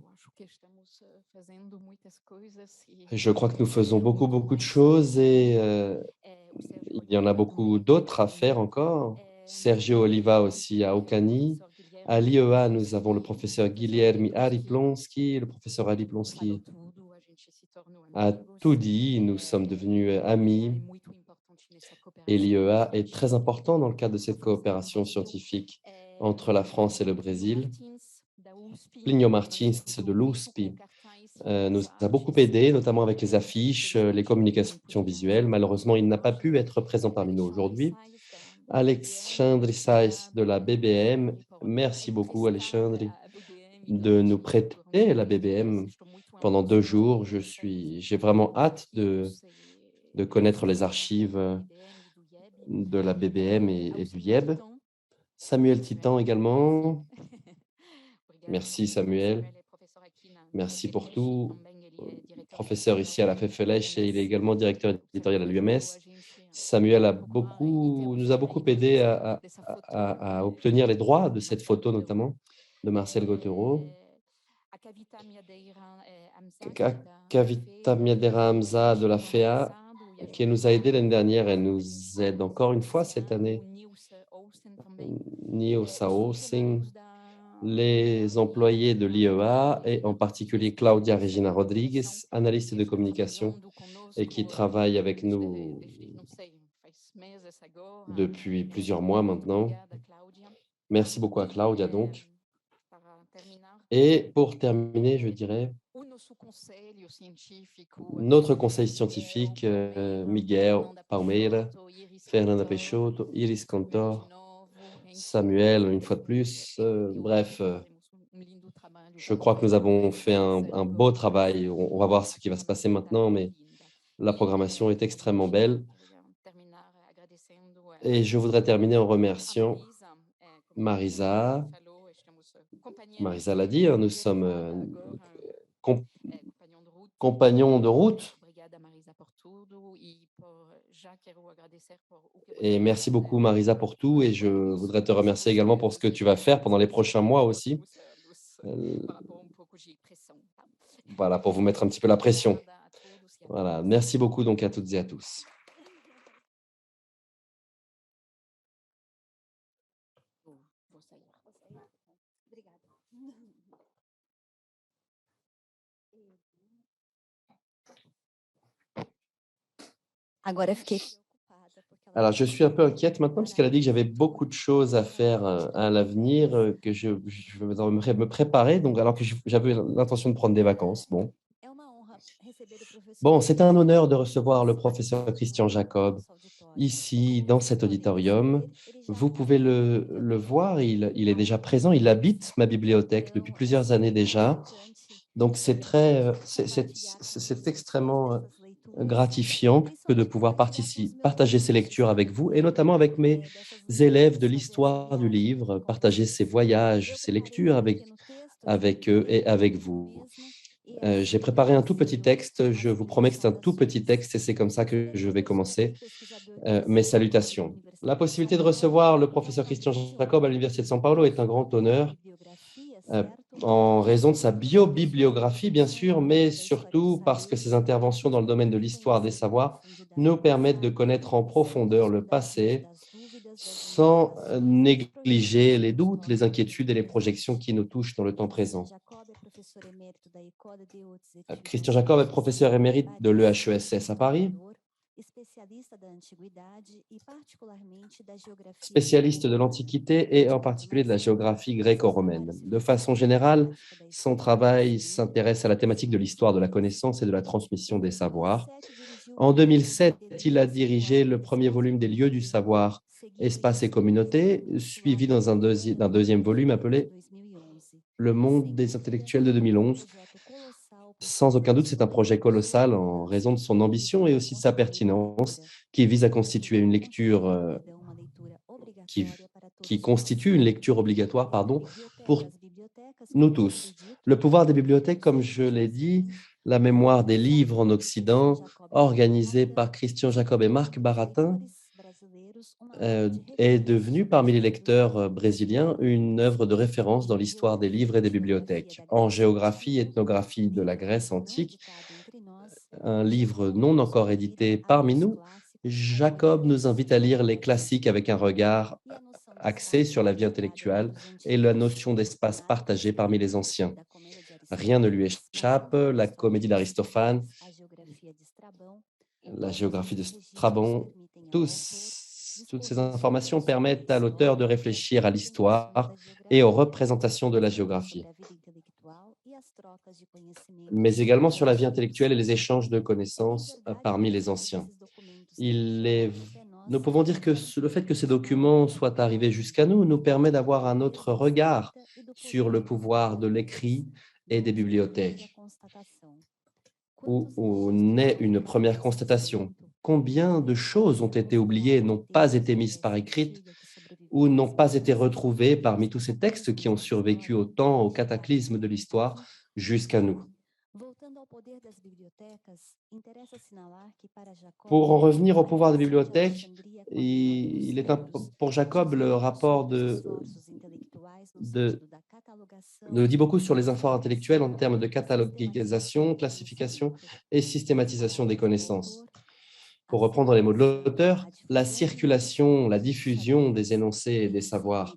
Je crois que nous faisons beaucoup de choses et il y en a beaucoup d'autres à faire encore. Sergio Oliva aussi à Aucani. À l'IEA, nous avons le professeur Guilherme Ariplonski. Le professeur Ariplonski a tout dit. Nous sommes devenus amis. Et l'IEA est très important dans le cadre de cette coopération scientifique entre la France et le Brésil. Plinio Martins de l'USP nous a beaucoup aidé, notamment avec les affiches, les communications visuelles. Malheureusement, il n'a pas pu être présent parmi nous aujourd'hui. Alexandre Sais de la BBM, merci beaucoup Alexandre de nous prêter la BBM pendant 2 jours. J'ai vraiment hâte de connaître les archives de la BBM et du IEB. Samuel Titan également. Merci Samuel. Merci pour tout. Professeur ici à la FFLH et il est également directeur éditorial à l'UMS. Samuel nous a beaucoup aidé à obtenir les droits de cette photo, notamment de Marcel Gautreau. Kavita Miadera Hamza de la FEA, qui nous a aidé l'année dernière, elle nous aide encore une fois cette année. Nio Sao Singh les employés de l'IEA et en particulier Claudia Regina Rodrigues, analyste de communication et qui travaille avec nous depuis plusieurs mois maintenant. Merci beaucoup à Claudia donc. Et pour terminer, je dirais, notre conseil scientifique, Miguel Palmeira, Fernanda Peixoto, Iris Cantor, Samuel, une fois de plus. Bref, je crois que nous avons fait un beau travail. On va voir ce qui va se passer maintenant, mais la programmation est extrêmement belle. Et je voudrais terminer en remerciant Marisa. Marisa l'a dit, nous sommes compagnons de route. Et merci beaucoup Marisa pour tout et je voudrais te remercier également pour ce que tu vas faire pendant les prochains mois aussi. Voilà, pour vous mettre un petit peu la pression. Voilà, merci beaucoup donc à toutes et à tous. Alors, je suis un peu inquiète maintenant parce qu'elle a dit que j'avais beaucoup de choses à faire à l'avenir, que je devrais me préparer, donc, alors que j'avais l'intention de prendre des vacances. Bon, c'est un honneur de recevoir le professeur Christian Jacob ici dans cet auditorium. Vous pouvez le voir, il est déjà présent, il habite ma bibliothèque depuis plusieurs années déjà. Donc, c'est extrêmement gratifiant que de pouvoir partager ces lectures avec vous et notamment avec mes élèves de l'histoire du livre, partager ces voyages, ces lectures avec eux et avec vous. J'ai préparé un tout petit texte, je vous promets que c'est un tout petit texte et c'est comme ça que je vais commencer mes salutations. La possibilité de recevoir le professeur Christian Jacob à l'Université de São Paulo est un grand honneur en raison de sa biobibliographie, bien sûr, mais surtout parce que ses interventions dans le domaine de l'histoire des savoirs nous permettent de connaître en profondeur le passé sans négliger les doutes, les inquiétudes et les projections qui nous touchent dans le temps présent. Christian Jacob est professeur émérite de l'EHESS à Paris, spécialiste de l'Antiquité et en particulier de la géographie gréco-romaine. De façon générale, son travail s'intéresse à la thématique de l'histoire de la connaissance et de la transmission des savoirs. En 2007, il a dirigé le premier volume des lieux du savoir, Espace et communauté, suivi d'un deuxième volume appelé Le monde des intellectuels de 2011. Sans aucun doute, c'est un projet colossal en raison de son ambition et aussi de sa pertinence, qui vise à constituer une lecture qui constitue une lecture obligatoire pour nous tous. Le pouvoir des bibliothèques, comme je l'ai dit, la mémoire des livres en Occident, organisée par Christian Jacob et Marc Baratin, est devenue, parmi les lecteurs brésiliens, une œuvre de référence dans l'histoire des livres et des bibliothèques. En géographie et ethnographie de la Grèce antique, un livre non encore édité parmi nous, Jacob nous invite à lire les classiques avec un regard axé sur la vie intellectuelle et la notion d'espace partagé parmi les anciens. Rien ne lui échappe, la comédie d'Aristophane, la géographie de Strabon, toutes ces informations permettent à l'auteur de réfléchir à l'histoire et aux représentations de la géographie, mais également sur la vie intellectuelle et les échanges de connaissances parmi les anciens. Nous pouvons dire que le fait que ces documents soient arrivés jusqu'à nous nous permet d'avoir un autre regard sur le pouvoir de l'écrit et des bibliothèques, où naît une première constatation. Combien de choses ont été oubliées, n'ont pas été mises par écrit ou n'ont pas été retrouvées parmi tous ces textes qui ont survécu au temps, au cataclysme de l'histoire jusqu'à nous. Pour en revenir au pouvoir des bibliothèques, il est pour Jacob le rapport dit beaucoup sur les efforts intellectuels en termes de catalogisation, classification et systématisation des connaissances. Pour reprendre les mots de l'auteur, la circulation, la diffusion des énoncés et des savoirs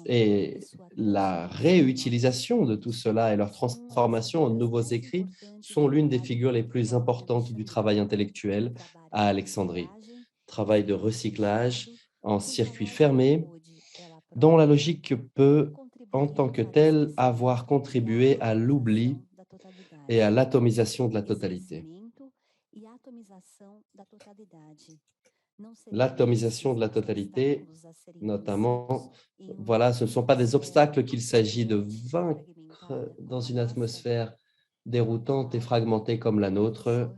Et la réutilisation de tout cela et leur transformation en nouveaux écrits sont l'une des figures les plus importantes du travail intellectuel à Alexandrie. Travail de recyclage en circuit fermé, dont la logique peut, en tant que telle, avoir contribué à l'oubli et à l'atomisation de la totalité. L'atomisation de la totalité, notamment, voilà, ce ne sont pas des obstacles qu'il s'agit de vaincre dans une atmosphère déroutante et fragmentée comme la nôtre.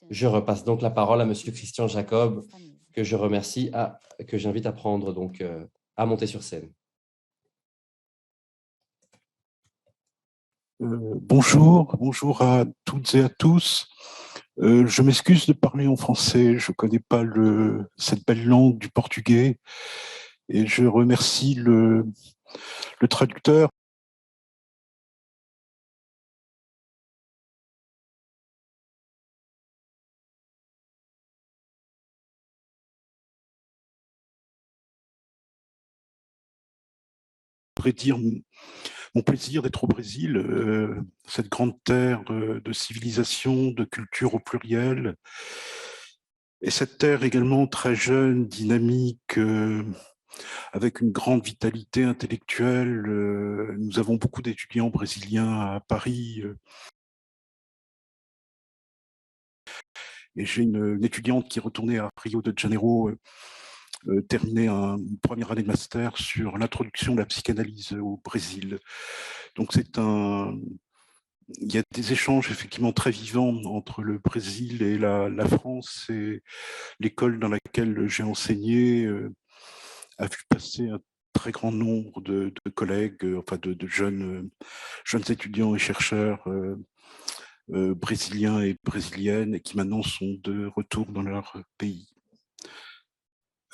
Je repasse donc la parole à Monsieur Christian Jacob, que je remercie, que j'invite à prendre donc à monter sur scène. Bonjour à toutes et à tous. Je m'excuse de parler en français, je ne connais pas cette belle langue du portugais et je remercie le traducteur. Je voudrais dire mon plaisir d'être au Brésil, cette grande terre de civilisation, de culture au pluriel, et cette terre également très jeune, dynamique, avec une grande vitalité intellectuelle. Nous avons beaucoup d'étudiants brésiliens à Paris. Et j'ai une étudiante qui est retournée à Rio de Janeiro, terminer une première année de master sur l'introduction de la psychanalyse au Brésil. Donc il y a des échanges effectivement très vivants entre le Brésil et la France, et l'école dans laquelle j'ai enseigné a vu passer un très grand nombre de collègues, enfin de jeunes étudiants et chercheurs brésiliens et brésiliennes, et qui maintenant sont de retour dans leur pays.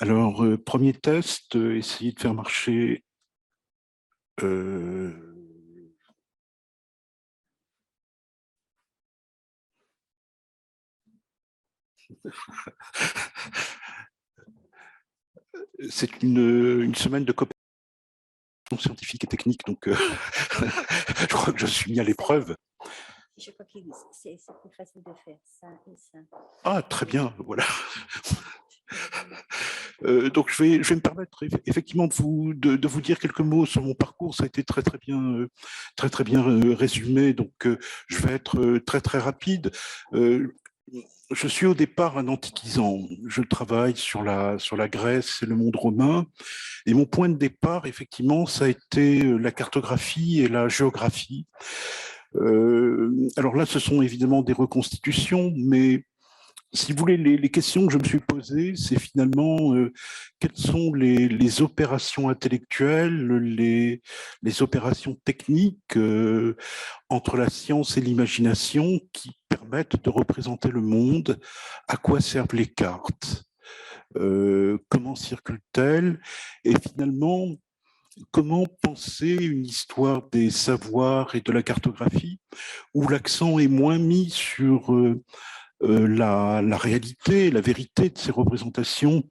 Alors, premier test, essayer de faire marcher c'est une semaine de coopération scientifique et technique, donc je crois que je suis mis à l'épreuve. Je crois que c'est plus facile de faire ça et ça. Ah, très bien, voilà. Donc, je vais me permettre effectivement de vous dire quelques mots sur mon parcours. Ça a été très bien résumé, donc je vais être très rapide. Je suis au départ un antiquisant. Je travaille sur la Grèce et le monde romain. Et mon point de départ, effectivement, ça a été la cartographie et la géographie. Alors là, ce sont évidemment des reconstitutions, mais si vous voulez, les questions que je me suis posées, c'est finalement quelles sont les opérations intellectuelles, les opérations techniques entre la science et l'imagination qui permettent de représenter le monde, à quoi servent les cartes, comment circulent-elles, et finalement, comment penser une histoire des savoirs et de la cartographie où l'accent est moins mis sur la réalité, la vérité de ces représentations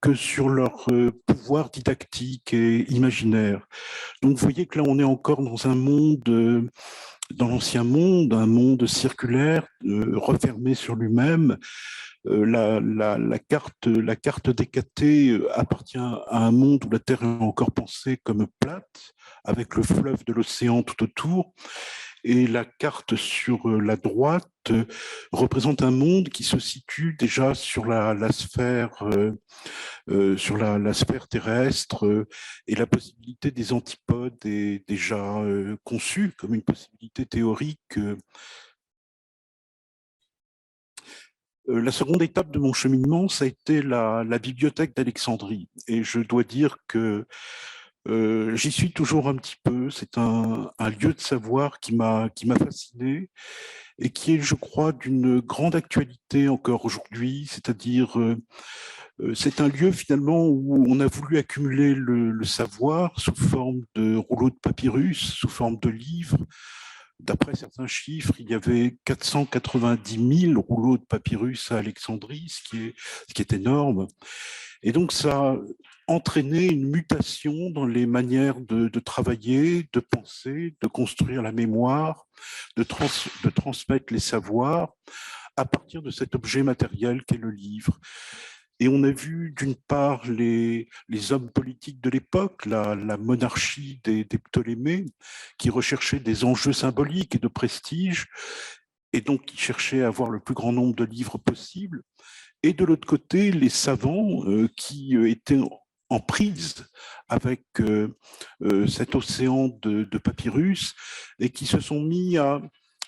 que sur leur pouvoir didactique et imaginaire. Donc vous voyez que là on est encore dans un monde, dans l'ancien monde, un monde circulaire, refermé sur lui-même. La carte décatée appartient à un monde où la Terre est encore pensée comme plate, avec le fleuve de l'océan tout autour. Et la carte sur la droite représente un monde qui se situe déjà sur la sphère, sur la sphère terrestre, et la possibilité des antipodes est déjà conçue comme une possibilité théorique. La seconde étape de mon cheminement, ça a été la bibliothèque d'Alexandrie. Et je dois dire que j'y suis toujours un petit peu. C'est un lieu de savoir qui m'a fasciné et qui est, je crois, d'une grande actualité encore aujourd'hui. C'est-à-dire, c'est un lieu finalement où on a voulu accumuler le savoir sous forme de rouleaux de papyrus, sous forme de livres. D'après certains chiffres, il y avait 490 000 rouleaux de papyrus à Alexandrie, ce qui est énorme. Et donc ça entraîné une mutation dans les manières de travailler, de penser, de construire la mémoire, de transmettre les savoirs à partir de cet objet matériel qu'est le livre. Et on a vu d'une part les hommes politiques de l'époque, la monarchie des Ptolémées, qui recherchaient des enjeux symboliques et de prestige, et donc qui cherchaient à avoir le plus grand nombre de livres possible. Et de l'autre côté, les savants qui étaient en prise avec cet océan de papyrus et qui se sont mis à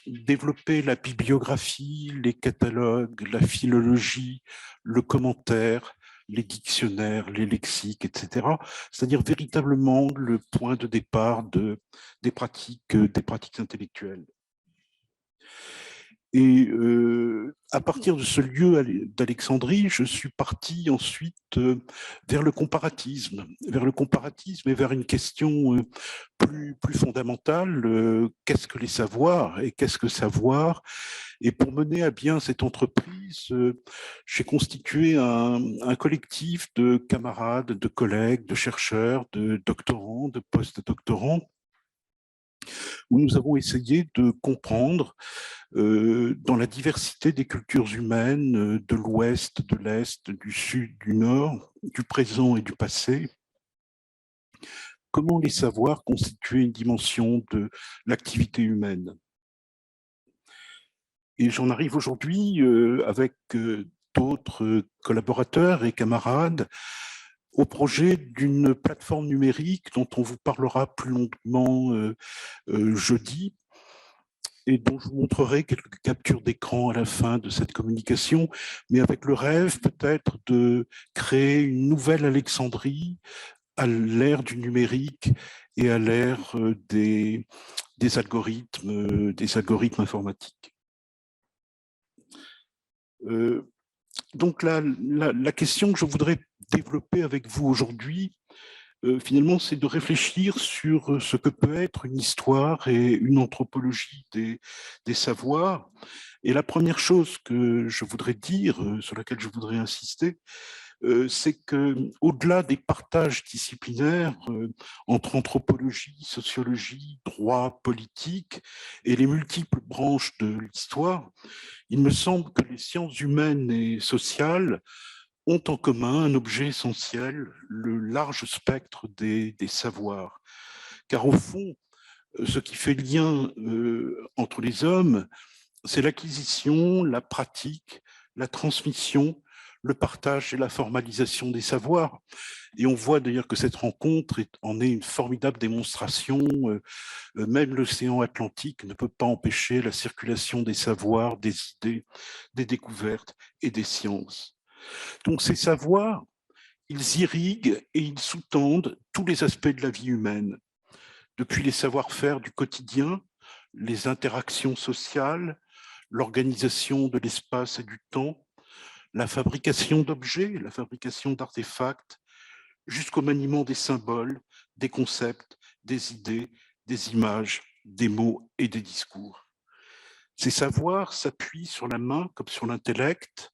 développer la bibliographie, les catalogues, la philologie, le commentaire, les dictionnaires, les lexiques, etc. C'est-à-dire véritablement le point de départ des pratiques intellectuelles. Et à partir de ce lieu d'Alexandrie, je suis parti ensuite vers le comparatisme et vers une question plus fondamentale, qu'est-ce que les savoirs et qu'est-ce que savoir? Et pour mener à bien cette entreprise, j'ai constitué un collectif de camarades, de collègues, de chercheurs, de doctorants, de post-doctorants, où nous avons essayé de comprendre dans la diversité des cultures humaines de l'Ouest, de l'Est, du Sud, du Nord, du présent et du passé, comment les savoirs constituaient une dimension de l'activité humaine. Et j'en arrive aujourd'hui avec d'autres collaborateurs et camarades au projet d'une plateforme numérique dont on vous parlera plus longuement jeudi, et dont je vous montrerai quelques captures d'écran à la fin de cette communication, mais avec le rêve peut-être de créer une nouvelle Alexandrie à l'ère du numérique et à l'ère des algorithmes informatiques. Donc la question que je voudrais développer avec vous aujourd'hui, finalement, c'est de réfléchir sur ce que peut être une histoire et une anthropologie des savoirs. Et la première chose que je voudrais dire, sur laquelle je voudrais insister, c'est qu'au-delà des partages disciplinaires entre anthropologie, sociologie, droit, politique et les multiples branches de l'histoire, il me semble que les sciences humaines et sociales ont en commun un objet essentiel, le large spectre des savoirs. Car au fond, ce qui fait lien entre les hommes, c'est l'acquisition, la pratique, la transmission, le partage et la formalisation des savoirs. Et on voit d'ailleurs que cette rencontre en est une formidable démonstration. Même l'océan Atlantique ne peut pas empêcher la circulation des savoirs, des idées, des découvertes et des sciences. Donc ces savoirs, ils irriguent et ils sous-tendent tous les aspects de la vie humaine, depuis les savoir-faire du quotidien, les interactions sociales, l'organisation de l'espace et du temps, la fabrication d'objets, la fabrication d'artefacts, jusqu'au maniement des symboles, des concepts, des idées, des images, des mots et des discours. Ces savoirs s'appuient sur la main comme sur l'intellect,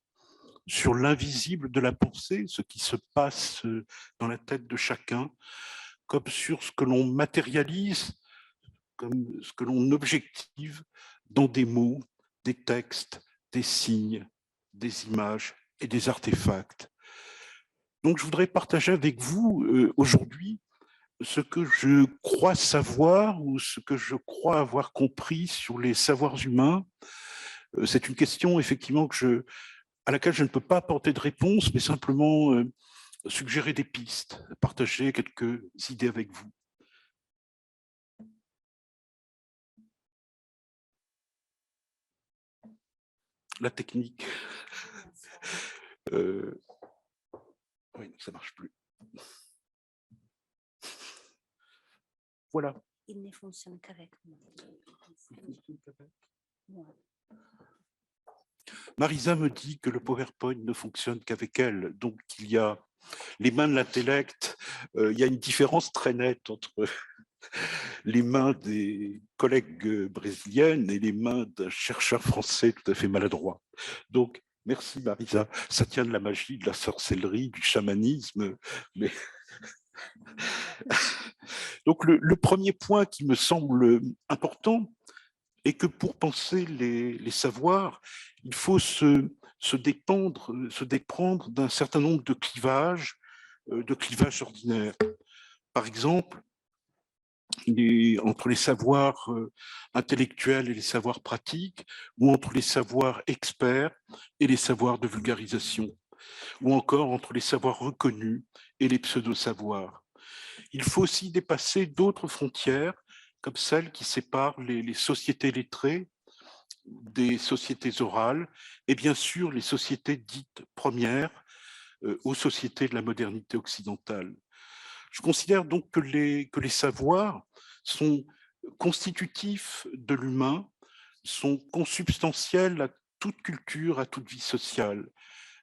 sur l'invisible de la pensée, ce qui se passe dans la tête de chacun, comme sur ce que l'on matérialise, comme ce que l'on objective dans des mots, des textes, des signes, des images et des artefacts. Donc je voudrais partager avec vous aujourd'hui ce que je crois savoir ou ce que je crois avoir compris sur les savoirs humains. C'est une question effectivement à laquelle je ne peux pas apporter de réponse, mais simplement suggérer des pistes, partager quelques idées avec vous. La technique. Oui, ça ne marche plus. Voilà. Il ne fonctionne qu'avec moi. Marisa me dit que le PowerPoint ne fonctionne qu'avec elle, donc il y a les mains de l'intellect, il y a une différence très nette entre les mains des collègues brésiliennes et les mains d'un chercheur français tout à fait maladroit. Donc, merci Marisa, ça tient de la magie, de la sorcellerie, du chamanisme, mais Donc, le premier point qui me semble important est que pour penser les savoirs, il faut se déprendre d'un certain nombre de clivages ordinaires. Par exemple, entre les savoirs intellectuels et les savoirs pratiques, ou entre les savoirs experts et les savoirs de vulgarisation, ou encore entre les savoirs reconnus et les pseudo-savoirs. Il faut aussi dépasser d'autres frontières, comme celles qui séparent les sociétés lettrées des sociétés orales, et bien sûr les sociétés dites premières aux sociétés de la modernité occidentale. Je considère donc que les savoirs sont constitutifs de l'humain, sont consubstantiels à toute culture, à toute vie sociale.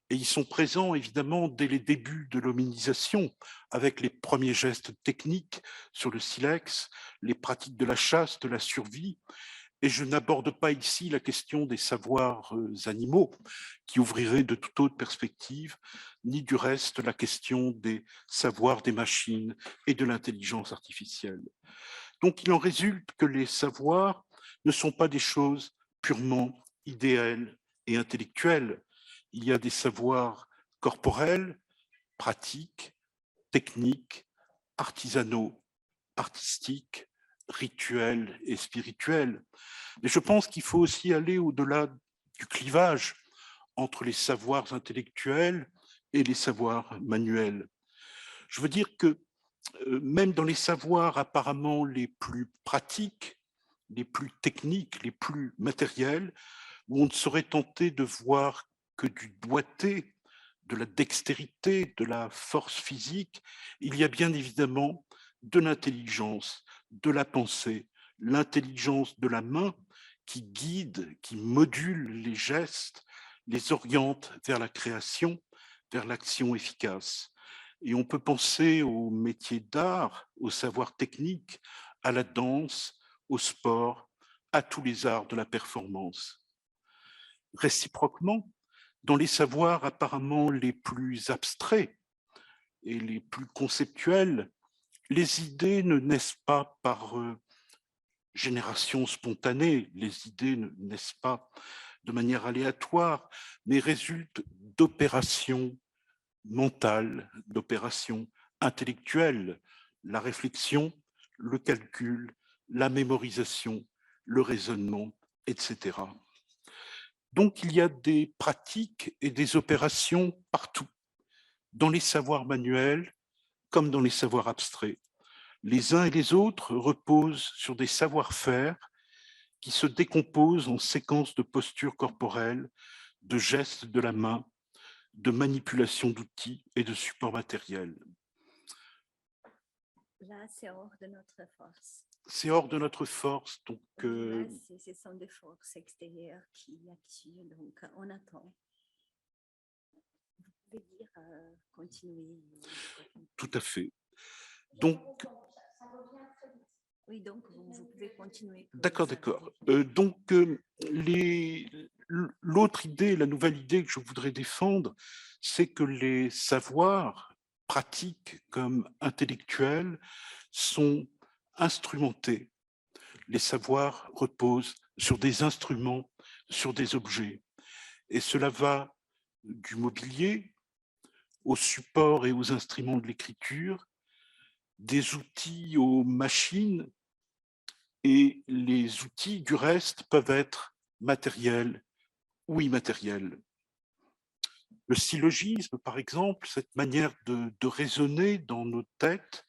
Et ils sont présents évidemment dès les débuts de l'hominisation, avec les premiers gestes techniques sur le silex, les pratiques de la chasse, de la survie. Et je n'aborde pas ici la question des savoirs animaux, qui ouvrirait de toute autre perspective, ni du reste la question des savoirs des machines et de l'intelligence artificielle. Donc il en résulte que les savoirs ne sont pas des choses purement idéales et intellectuelles. Il y a des savoirs corporels, pratiques, techniques, artisanaux, artistiques, rituels et spirituels. Mais je pense qu'il faut aussi aller au-delà du clivage entre les savoirs intellectuels et les savoirs manuels. Je veux dire que même dans les savoirs apparemment les plus pratiques, les plus techniques, les plus matériels, où on ne saurait tenter de voir que du doigté, de la dextérité, de la force physique, il y a bien évidemment de l'intelligence, de la pensée, l'intelligence de la main qui guide, qui module les gestes, les oriente vers la création, vers l'action efficace. Et on peut penser aux métiers d'art, aux savoirs techniques, à la danse, au sport, à tous les arts de la performance. Réciproquement, dans les savoirs apparemment les plus abstraits et les plus conceptuels, les idées ne naissent pas par génération spontanée, les idées ne naissent pas de manière aléatoire, mais résultent d'opérations mentales, d'opérations intellectuelles, la réflexion, le calcul, la mémorisation, le raisonnement, etc. Donc, il y a des pratiques et des opérations partout, dans les savoirs manuels comme dans les savoirs abstraits. Les uns et les autres reposent sur des savoir-faire qui se décomposent en séquences de postures corporelles, de gestes de la main, de manipulation d'outils et de supports matériels. Là, c'est hors de notre force. C'est hors de notre force, donc... Là, ce sont des forces extérieures qui activent, donc on attend. Vous pouvez dire, continuer. Tout à fait. Donc... Oui, donc vous pouvez continuer. D'accord, d'accord. Donc, l'autre idée, la nouvelle idée que je voudrais défendre, c'est que les savoirs pratiques comme intellectuels sont instrumentés. Les savoirs reposent sur des instruments, sur des objets. Et cela va du mobilier aux supports et aux instruments de l'écriture, des outils aux machines, et les outils, du reste, peuvent être matériels ou immatériels. Le syllogisme, par exemple, cette manière de raisonner dans nos têtes,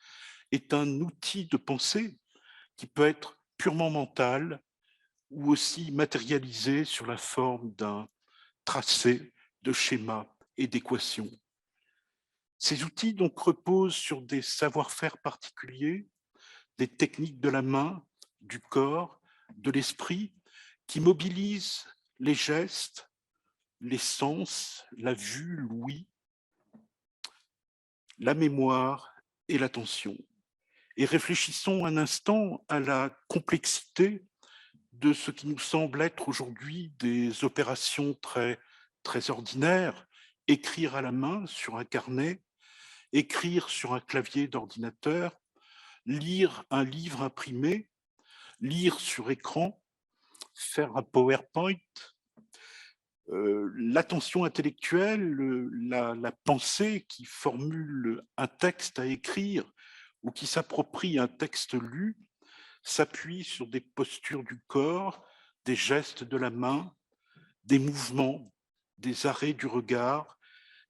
est un outil de pensée qui peut être purement mental ou aussi matérialisé sur la forme d'un tracé de schémas et d'équations. Ces outils donc reposent sur des savoir-faire particuliers, des techniques de la main, du corps, de l'esprit, qui mobilisent les gestes, les sens, la vue, l'ouïe, la mémoire et l'attention. Et réfléchissons un instant à la complexité de ce qui nous semble être aujourd'hui des opérations très ordinaires, écrire à la main sur un carnet, écrire sur un clavier d'ordinateur, lire un livre imprimé, lire sur écran, faire un PowerPoint. L'attention intellectuelle, la pensée qui formule un texte à écrire ou qui s'approprie un texte lu, s'appuie sur des postures du corps, des gestes de la main, des mouvements, des arrêts du regard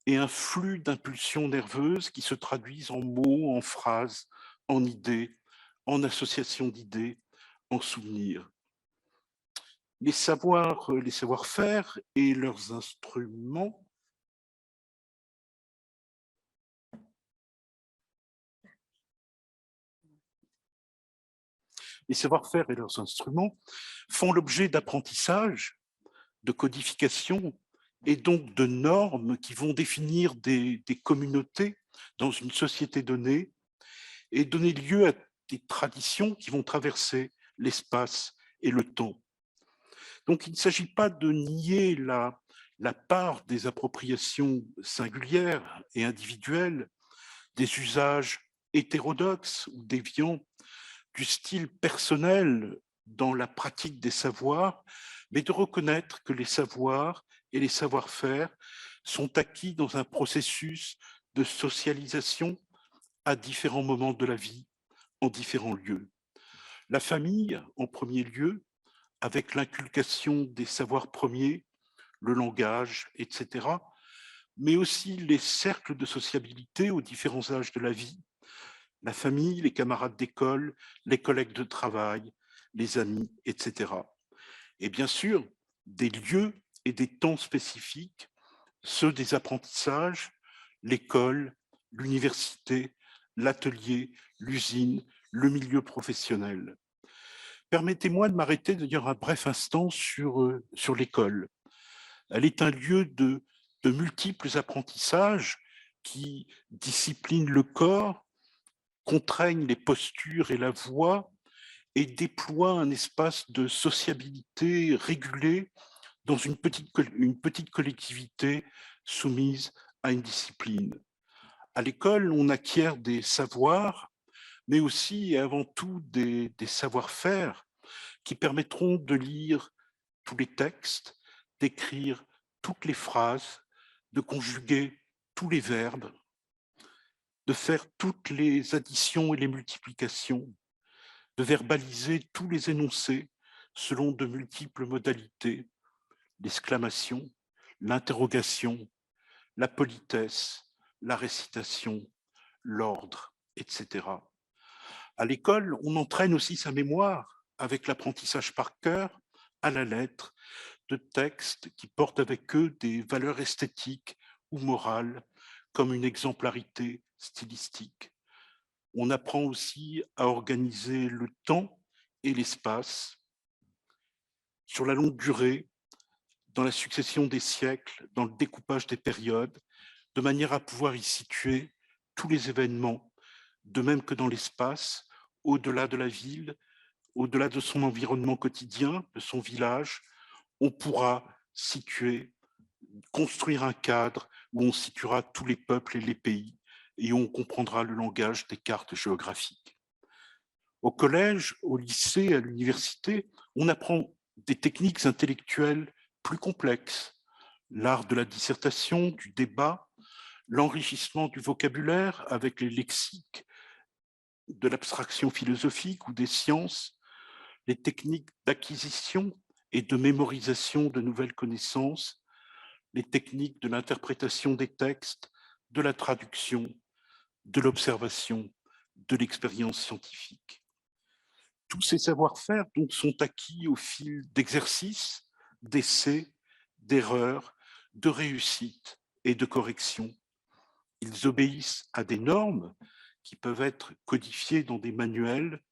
et un flux d'impulsions nerveuses qui se traduisent en mots, en phrases, en idées, en associations d'idées, en souvenirs. Les savoir-faire et leurs instruments font l'objet d'apprentissage, de codification et donc de normes qui vont définir des communautés dans une société donnée et donner lieu à des traditions qui vont traverser l'espace et le temps. Donc il ne s'agit pas de nier la part des appropriations singulières et individuelles, des usages hétérodoxes ou déviants, du style personnel dans la pratique des savoirs, mais de reconnaître que les savoirs et les savoir-faire sont acquis dans un processus de socialisation à différents moments de la vie, en différents lieux. La famille, en premier lieu, avec l'inculcation des savoirs premiers, le langage, etc., mais aussi les cercles de sociabilité aux différents âges de la vie, la famille, les camarades d'école, les collègues de travail, les amis, etc. Et bien sûr, des lieux et des temps spécifiques, ceux des apprentissages, l'école, l'université, l'atelier, l'usine, le milieu professionnel. Permettez-moi de m'arrêter de dire un bref instant sur l'école. Elle est un lieu de multiples apprentissages qui disciplinent le corps, contraignent les postures et la voix et déploient un espace de sociabilité régulé dans une petite collectivité soumise à une discipline. À l'école, on acquiert des savoirs, mais aussi et avant tout des savoir-faire qui permettront de lire tous les textes, d'écrire toutes les phrases, de conjuguer tous les verbes, de faire toutes les additions et les multiplications, de verbaliser tous les énoncés selon de multiples modalités, l'exclamation, l'interrogation, la politesse, la récitation, l'ordre, etc. À l'école, on entraîne aussi sa mémoire avec l'apprentissage par cœur, à la lettre, de textes qui portent avec eux des valeurs esthétiques ou morales, comme une exemplarité stylistique. On apprend aussi à organiser le temps et l'espace sur la longue durée, dans la succession des siècles, dans le découpage des périodes, de manière à pouvoir y situer tous les événements, de même que dans l'espace, au-delà de la ville, au-delà de son environnement quotidien, de son village, on pourra situer, construire un cadre où on situera tous les peuples et les pays et où on comprendra le langage des cartes géographiques. Au collège, au lycée, à l'université, on apprend des techniques intellectuelles plus complexes, l'art de la dissertation, du débat, l'enrichissement du vocabulaire avec les lexiques de l'abstraction philosophique ou des sciences, les techniques d'acquisition et de mémorisation de nouvelles connaissances, les techniques de l'interprétation des textes, de la traduction, de l'observation, de l'expérience scientifique. Tous ces savoir-faire donc sont acquis au fil d'exercices, d'essais, d'erreurs, de réussites et de corrections. Ils obéissent à des normes qui peuvent être codifiées dans des manuels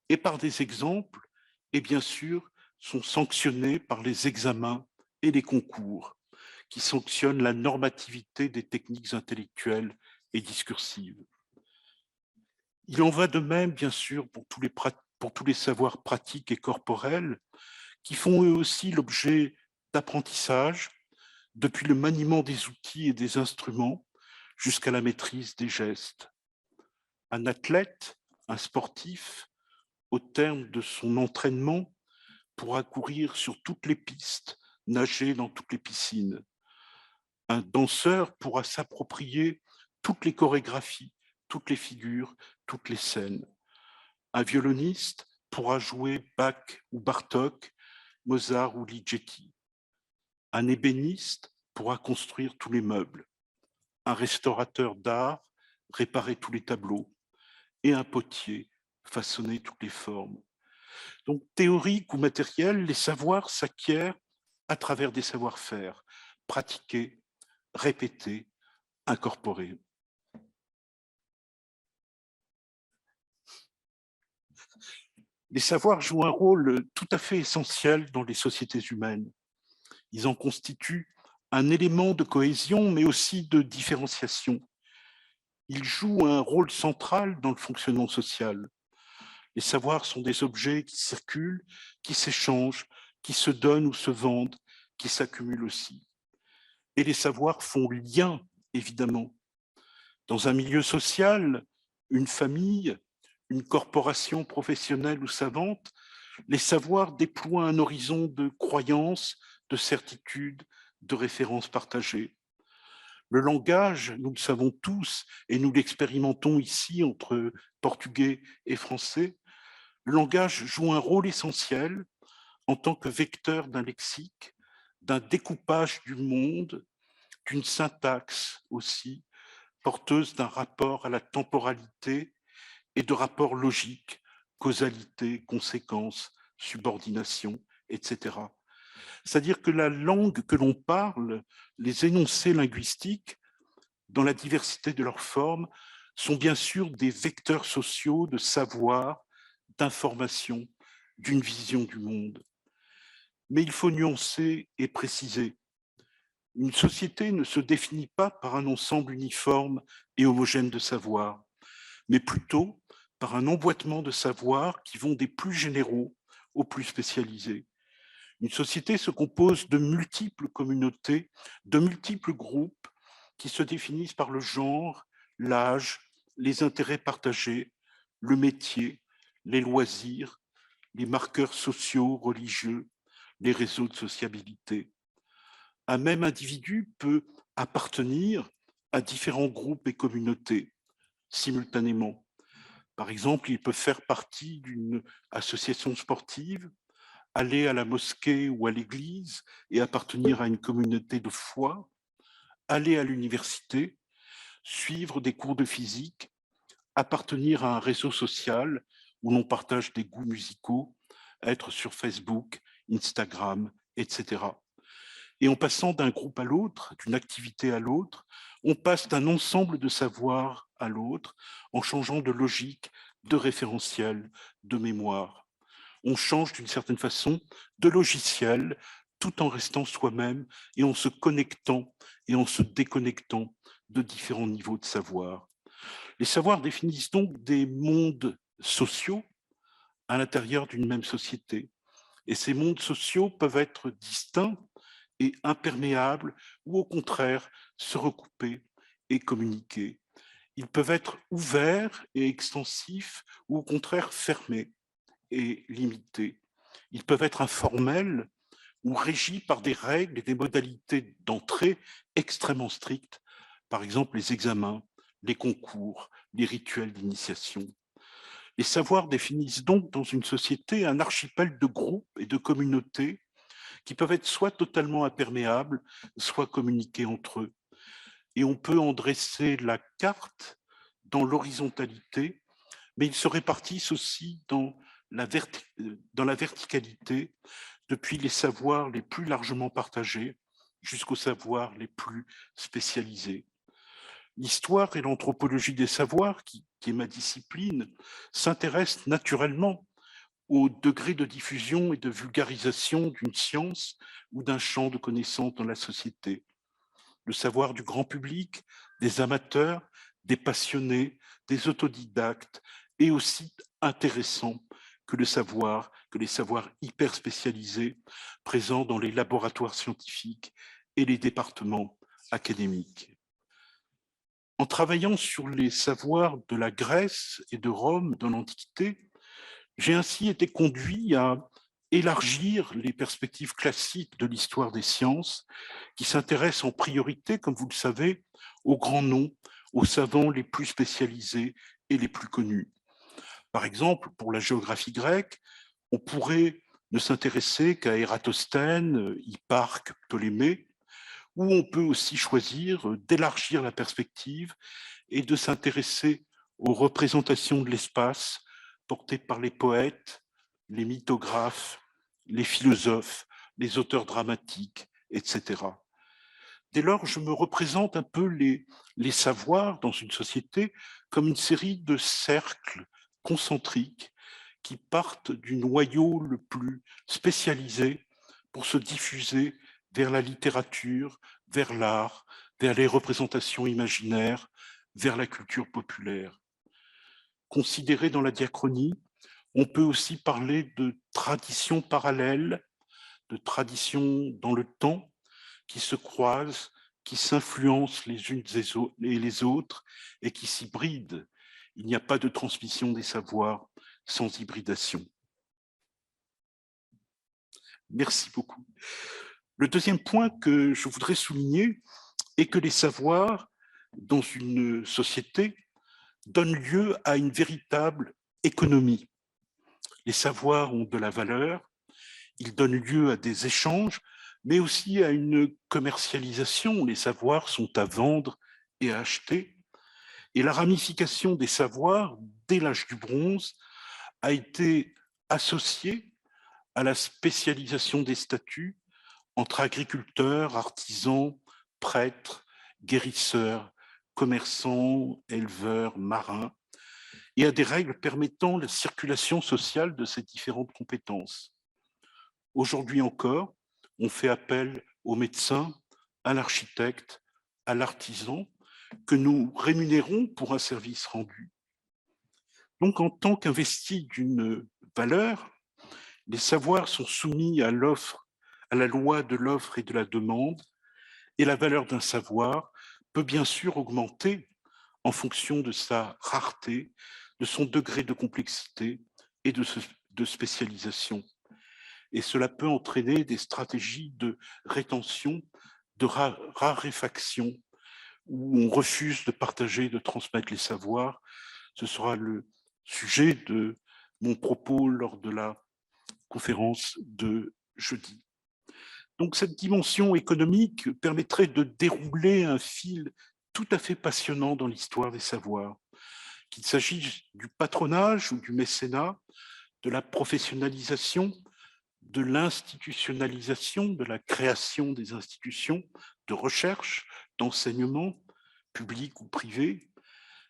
et par des exemples, et bien sûr sont sanctionnés par les examens et les concours qui sanctionnent la normativité des techniques intellectuelles et discursives. Il en va de même, bien sûr, pour tous les savoirs pratiques et corporels qui font eux aussi l'objet d'apprentissage depuis le maniement des outils et des instruments jusqu'à la maîtrise des gestes. Un athlète, un sportif, au terme de son entraînement, pourra courir sur toutes les pistes, nager dans toutes les piscines. Un danseur pourra s'approprier toutes les chorégraphies, toutes les figures, toutes les scènes. Un violoniste pourra jouer Bach ou Bartók, Mozart ou Ligeti. Un ébéniste pourra construire tous les meubles. Un restaurateur d'art réparer tous les tableaux. Et un potier façonner toutes les formes. Donc, théorique ou matériel, les savoirs s'acquièrent à travers des savoir-faire, pratiqués, répétés, incorporés. Les savoirs jouent un rôle tout à fait essentiel dans les sociétés humaines. Ils en constituent un élément de cohésion, mais aussi de différenciation. Ils jouent un rôle central dans le fonctionnement social. Les savoirs sont des objets qui circulent, qui s'échangent, qui se donnent ou se vendent, qui s'accumulent aussi. Et les savoirs font lien, évidemment. Dans un milieu social, une famille, une corporation professionnelle ou savante, les savoirs déploient un horizon de croyances, de certitudes, de références partagées. Le langage, nous le savons tous, et nous l'expérimentons ici entre portugais et français, le langage joue un rôle essentiel en tant que vecteur d'un lexique, d'un découpage du monde, d'une syntaxe aussi, porteuse d'un rapport à la temporalité et de rapports logiques, causalité, conséquence, subordination, etc. C'est-à-dire que la langue que l'on parle, les énoncés linguistiques, dans la diversité de leurs formes, sont bien sûr des vecteurs sociaux de savoir, d'information, d'une vision du monde. Mais il faut nuancer et préciser. Une société ne se définit pas par un ensemble uniforme et homogène de savoirs, mais plutôt par un emboîtement de savoirs qui vont des plus généraux aux plus spécialisés. Une société se compose de multiples communautés, de multiples groupes qui se définissent par le genre, l'âge, les intérêts partagés, le métier, les loisirs, les marqueurs sociaux, religieux, les réseaux de sociabilité. Un même individu peut appartenir à différents groupes et communautés simultanément. Par exemple, il peut faire partie d'une association sportive, aller à la mosquée ou à l'église et appartenir à une communauté de foi, aller à l'université, suivre des cours de physique, appartenir à un réseau social où l'on partage des goûts musicaux, être sur Facebook, Instagram, etc. Et en passant d'un groupe à l'autre, d'une activité à l'autre, on passe d'un ensemble de savoirs à l'autre en changeant de logique, de référentiel, de mémoire. On change d'une certaine façon de logiciel tout en restant soi-même et en se connectant et en se déconnectant de différents niveaux de savoir. Les savoirs définissent donc des mondes sociaux à l'intérieur d'une même société. Et ces mondes sociaux peuvent être distincts et imperméables ou au contraire se recouper et communiquer. Ils peuvent être ouverts et extensifs ou au contraire fermés et limités. Ils peuvent être informels ou régis par des règles et des modalités d'entrée extrêmement strictes, par exemple les examens, les concours, les rituels d'initiation. Les savoirs définissent donc dans une société un archipel de groupes et de communautés qui peuvent être soit totalement imperméables, soit communiqués entre eux. Et on peut en dresser la carte dans l'horizontalité, mais ils se répartissent aussi dans la verticalité, depuis les savoirs les plus largement partagés jusqu'aux savoirs les plus spécialisés. L'histoire et l'anthropologie des savoirs, qui est ma discipline, s'intéressent naturellement au degré de diffusion et de vulgarisation d'une science ou d'un champ de connaissances dans la société. Le savoir du grand public, des amateurs, des passionnés, des autodidactes est aussi intéressant que les savoirs hyper spécialisés présents dans les laboratoires scientifiques et les départements académiques. En travaillant sur les savoirs de la Grèce et de Rome dans l'Antiquité, j'ai ainsi été conduit à élargir les perspectives classiques de l'histoire des sciences, qui s'intéressent en priorité, comme vous le savez, aux grands noms, aux savants les plus spécialisés et les plus connus. Par exemple, pour la géographie grecque, on pourrait ne s'intéresser qu'à Ératosthène, Hipparque, Ptolémée, ou on peut aussi choisir d'élargir la perspective et de s'intéresser aux représentations de l'espace portées par les poètes, les mythographes, les philosophes, les auteurs dramatiques, etc. Dès lors, je me représente un peu les savoirs dans une société comme une série de cercles concentriques qui partent du noyau le plus spécialisé pour se diffuser vers la littérature, vers l'art, vers les représentations imaginaires, vers la culture populaire. Considéré dans la diachronie, on peut aussi parler de traditions parallèles, de traditions dans le temps qui se croisent, qui s'influencent les unes et les autres et qui s'hybrident. Il n'y a pas de transmission des savoirs sans hybridation. Merci beaucoup. Le deuxième point que je voudrais souligner est que les savoirs dans une société donnent lieu à une véritable économie. Les savoirs ont de la valeur, ils donnent lieu à des échanges, mais aussi à une commercialisation. Les savoirs sont à vendre et à acheter. Et la ramification des savoirs, dès l'âge du bronze, a été associée à la spécialisation des statuts entre agriculteurs, artisans, prêtres, guérisseurs, commerçants, éleveurs, marins, et à des règles permettant la circulation sociale de ces différentes compétences. Aujourd'hui encore, on fait appel aux médecins, à l'architecte, à l'artisan, que nous rémunérons pour un service rendu. Donc, en tant qu'investis d'une valeur, les savoirs sont soumis à l'offre, à la loi de l'offre et de la demande, et la valeur d'un savoir peut bien sûr augmenter en fonction de sa rareté, de son degré de complexité et de spécialisation. Et cela peut entraîner des stratégies de rétention, de raréfaction, où on refuse de partager, de transmettre les savoirs. Ce sera le sujet de mon propos lors de la conférence de jeudi. Donc cette dimension économique permettrait de dérouler un fil tout à fait passionnant dans l'histoire des savoirs, qu'il s'agisse du patronage ou du mécénat, de la professionnalisation, de l'institutionnalisation, de la création des institutions de recherche, d'enseignement, public ou privé,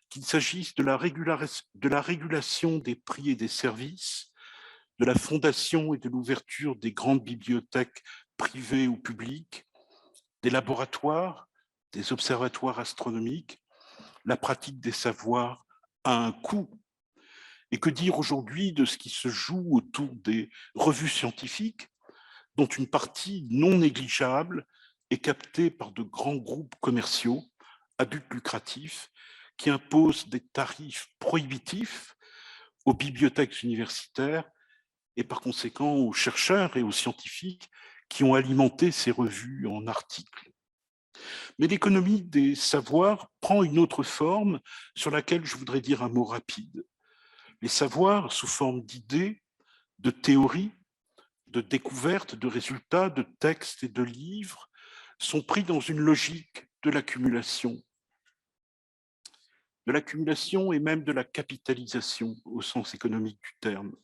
qu'il s'agisse de la régulation des prix et des services, de la fondation et de l'ouverture des grandes bibliothèques privées ou publiques, des laboratoires, des observatoires astronomiques, la pratique des savoirs a un coût. Et que dire aujourd'hui de ce qui se joue autour des revues scientifiques, dont une partie non négligeable est captée par de grands groupes commerciaux à but lucratif qui imposent des tarifs prohibitifs aux bibliothèques universitaires et par conséquent aux chercheurs et aux scientifiques qui ont alimenté ces revues en articles. Mais l'économie des savoirs prend une autre forme sur laquelle je voudrais dire un mot rapide. Les savoirs sous forme d'idées, de théories, de découvertes, de résultats, de textes et de livres sont pris dans une logique de l'accumulation et même de la capitalisation au sens économique du terme.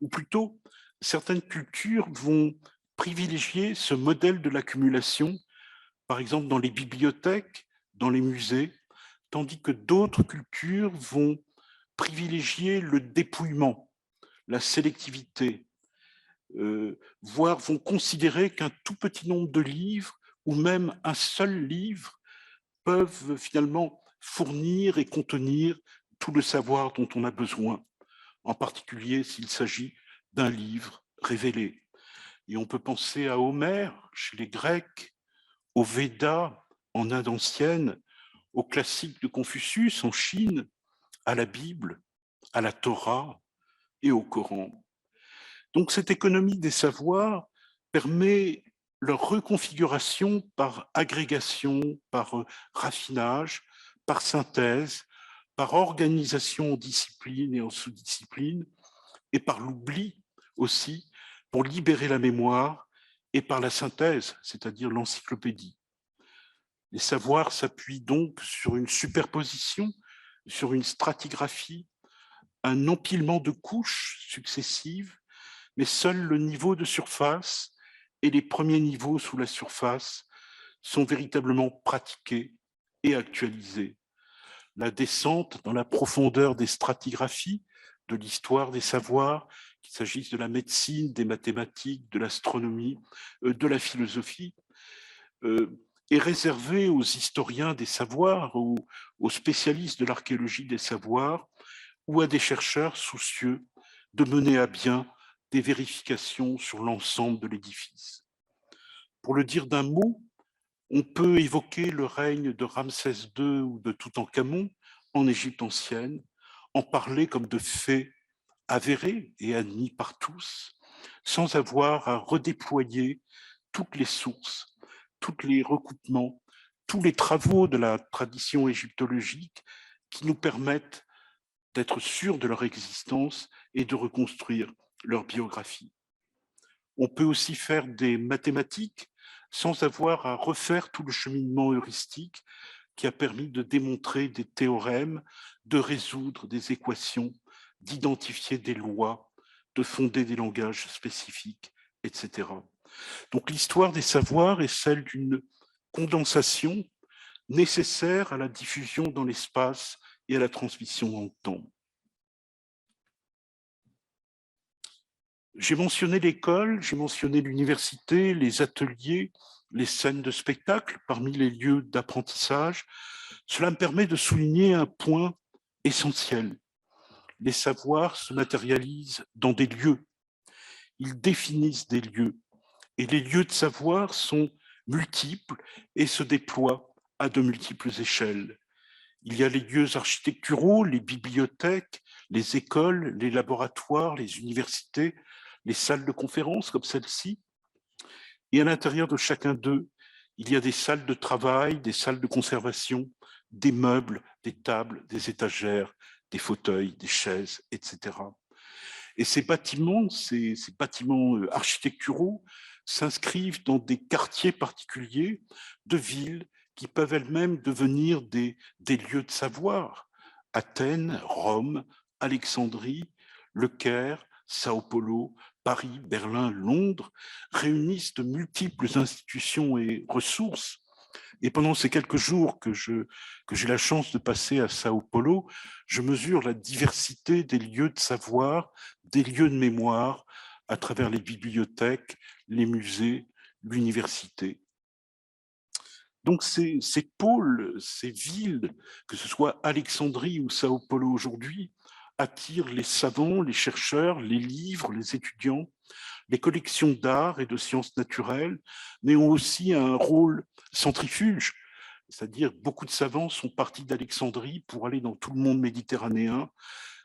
Ou plutôt, certaines cultures vont privilégier ce modèle de l'accumulation, par exemple dans les bibliothèques, dans les musées, tandis que d'autres cultures vont privilégier le dépouillement, la sélectivité, voire vont considérer qu'un tout petit nombre de livres ou même un seul livre peuvent finalement fournir et contenir tout le savoir dont on a besoin, en particulier s'il s'agit d'un livre révélé. Et on peut penser à Homère chez les Grecs, aux Védas en Inde ancienne, aux classiques de Confucius en Chine, à la Bible, à la Torah et au Coran. Donc cette économie des savoirs permet leur reconfiguration par agrégation, par raffinage, par synthèse, par organisation en discipline et en sous-discipline, et par l'oubli aussi, pour libérer la mémoire, et par la synthèse, c'est-à-dire l'encyclopédie. Les savoirs s'appuient donc sur une superposition, sur une stratigraphie, un empilement de couches successives, mais seul le niveau de surface et les premiers niveaux sous la surface sont véritablement pratiqués et actualisés. La descente dans la profondeur des stratigraphies, de l'histoire des savoirs, qu'il s'agisse de la médecine, des mathématiques, de l'astronomie, de la philosophie, est réservée aux historiens des savoirs, aux spécialistes de l'archéologie des savoirs, ou à des chercheurs soucieux de mener à bien des vérifications sur l'ensemble de l'édifice. Pour le dire d'un mot, on peut évoquer le règne de Ramsès II ou de Toutankhamon en Égypte ancienne, en parler comme de faits avérés et admis par tous, sans avoir à redéployer toutes les sources, tous les recoupements, tous les travaux de la tradition égyptologique qui nous permettent d'être sûrs de leur existence et de reconstruire leur biographie. On peut aussi faire des mathématiques sans avoir à refaire tout le cheminement heuristique qui a permis de démontrer des théorèmes, de résoudre des équations, d'identifier des lois, de fonder des langages spécifiques, etc. Donc l'histoire des savoirs est celle d'une condensation nécessaire à la diffusion dans l'espace et à la transmission dans le temps. J'ai mentionné l'école, j'ai mentionné l'université, les ateliers, les scènes de spectacle parmi les lieux d'apprentissage. Cela me permet de souligner un point essentiel. Les savoirs se matérialisent dans des lieux. Ils définissent des lieux. Et les lieux de savoir sont multiples et se déploient à de multiples échelles. Il y a les lieux architecturaux, les bibliothèques, les écoles, les laboratoires, les universités, les salles de conférence comme celle-ci. Et à l'intérieur de chacun d'eux, il y a des salles de travail, des salles de conservation, des meubles, des tables, des étagères, des fauteuils, des chaises, etc. Et ces bâtiments architecturaux s'inscrivent dans des quartiers particuliers de villes qui peuvent elles-mêmes devenir des lieux de savoir. Athènes, Rome, Alexandrie, Le Caire, Sao Paulo, Paris, Berlin, Londres réunissent de multiples institutions et ressources. Et pendant ces quelques jours que j'ai la chance de passer à Sao Paulo, je mesure la diversité des lieux de savoir, des lieux de mémoire à travers les bibliothèques, les musées, l'université. Donc ces pôles, ces villes, que ce soit Alexandrie ou Sao Paulo aujourd'hui, attirent les savants, les chercheurs, les livres, les étudiants, les collections d'art et de sciences naturelles, mais ont aussi un rôle centrifuge, c'est-à-dire beaucoup de savants sont partis d'Alexandrie pour aller dans tout le monde méditerranéen,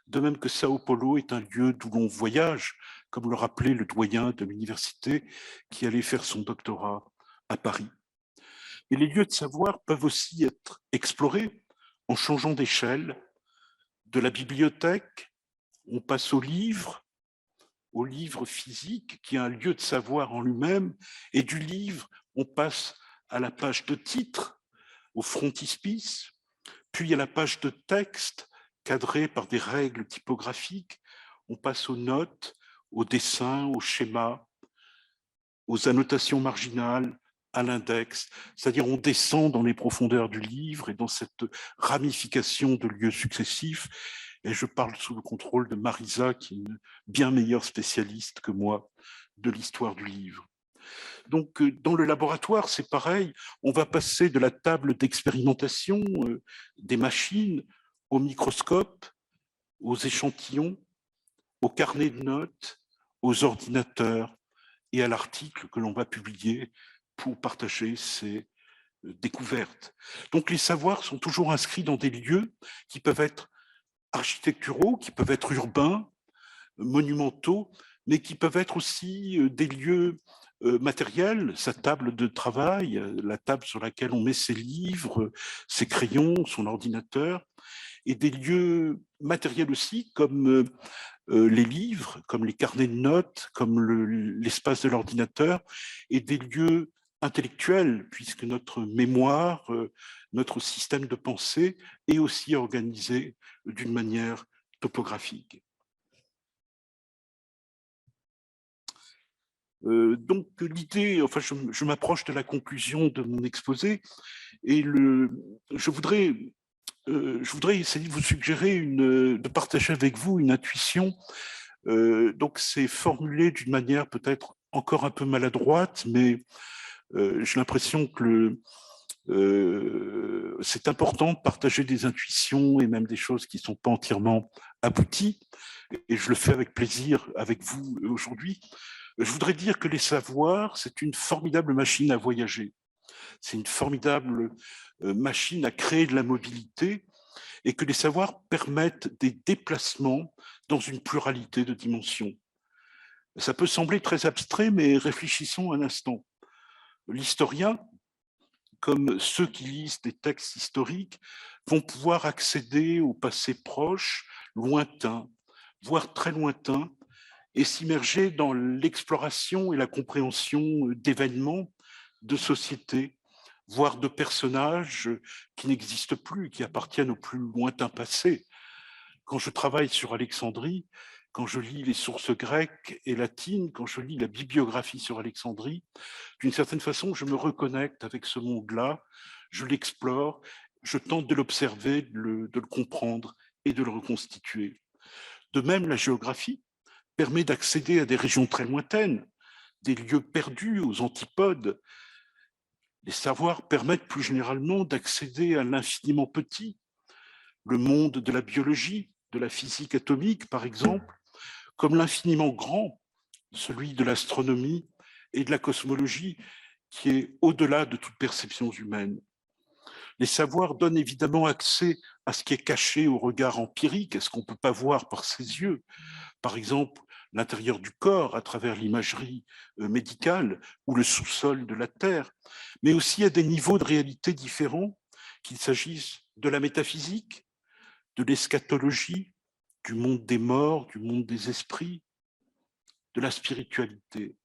de même que Sao Paulo est un lieu d'où l'on voyage, comme le rappelait le doyen de l'université qui allait faire son doctorat à Paris. Et les lieux de savoir peuvent aussi être explorés en changeant d'échelle. De la bibliothèque, on passe au livre physique, qui est un lieu de savoir en lui-même, et du livre, on passe à la page de titre, au frontispice, puis à la page de texte, cadrée par des règles typographiques, on passe aux notes, aux dessins, aux schémas, aux annotations marginales, à l'index, c'est-à-dire on descend dans les profondeurs du livre et dans cette ramification de lieux successifs. Et je parle sous le contrôle de Marisa, qui est une bien meilleure spécialiste que moi de l'histoire du livre. Donc, dans le laboratoire, c'est pareil. On va passer de la table d'expérimentation, des machines, au microscope, aux échantillons, au carnet de notes, aux ordinateurs et à l'article que l'on va publier pour partager ses découverte. Donc les savoirs sont toujours inscrits dans des lieux qui peuvent être architecturaux, qui peuvent être urbains, monumentaux, mais qui peuvent être aussi des lieux matériels, sa table de travail, la table sur laquelle on met ses livres, ses crayons, son ordinateur, et des lieux matériels aussi, comme les livres, comme les carnets de notes, comme l'espace de l'ordinateur, et des lieux intellectuels, puisque notre mémoire, notre système de pensée est aussi organisé d'une manière topographique. Donc l'idée, enfin je m'approche de la conclusion de mon exposé, et je voudrais essayer de vous suggérer de partager avec vous une intuition. Donc c'est formulé d'une manière peut-être encore un peu maladroite, mais j'ai l'impression que c'est important de partager des intuitions et même des choses qui ne sont pas entièrement abouties, et je le fais avec plaisir avec vous aujourd'hui. Je voudrais dire que les savoirs, c'est une formidable machine à voyager. C'est une formidable machine à créer de la mobilité, et que les savoirs permettent des déplacements dans une pluralité de dimensions. Ça peut sembler très abstrait, mais réfléchissons un instant. L'historien, comme ceux qui lisent des textes historiques, vont pouvoir accéder au passé proche, lointain, voire très lointain, et s'immerger dans l'exploration et la compréhension d'événements, de sociétés, voire de personnages qui n'existent plus, qui appartiennent au plus lointain passé. Quand je travaille sur Alexandrie, quand je lis les sources grecques et latines, quand je lis la bibliographie sur Alexandrie, d'une certaine façon, je me reconnecte avec ce monde-là, je l'explore, je tente de l'observer, de le comprendre et de le reconstituer. De même, la géographie permet d'accéder à des régions très lointaines, des lieux perdus aux antipodes. Les savoirs permettent plus généralement d'accéder à l'infiniment petit, le monde de la biologie, de la physique atomique par exemple, comme l'infiniment grand, celui de l'astronomie et de la cosmologie, qui est au-delà de toute perception humaine. Les savoirs donnent évidemment accès à ce qui est caché au regard empirique, à ce qu'on ne peut pas voir par ses yeux. Par exemple, l'intérieur du corps à travers l'imagerie médicale ou le sous-sol de la Terre, mais aussi à des niveaux de réalité différents, qu'il s'agisse de la métaphysique, de l'eschatologie, du monde des morts, du monde des esprits, de la spiritualité.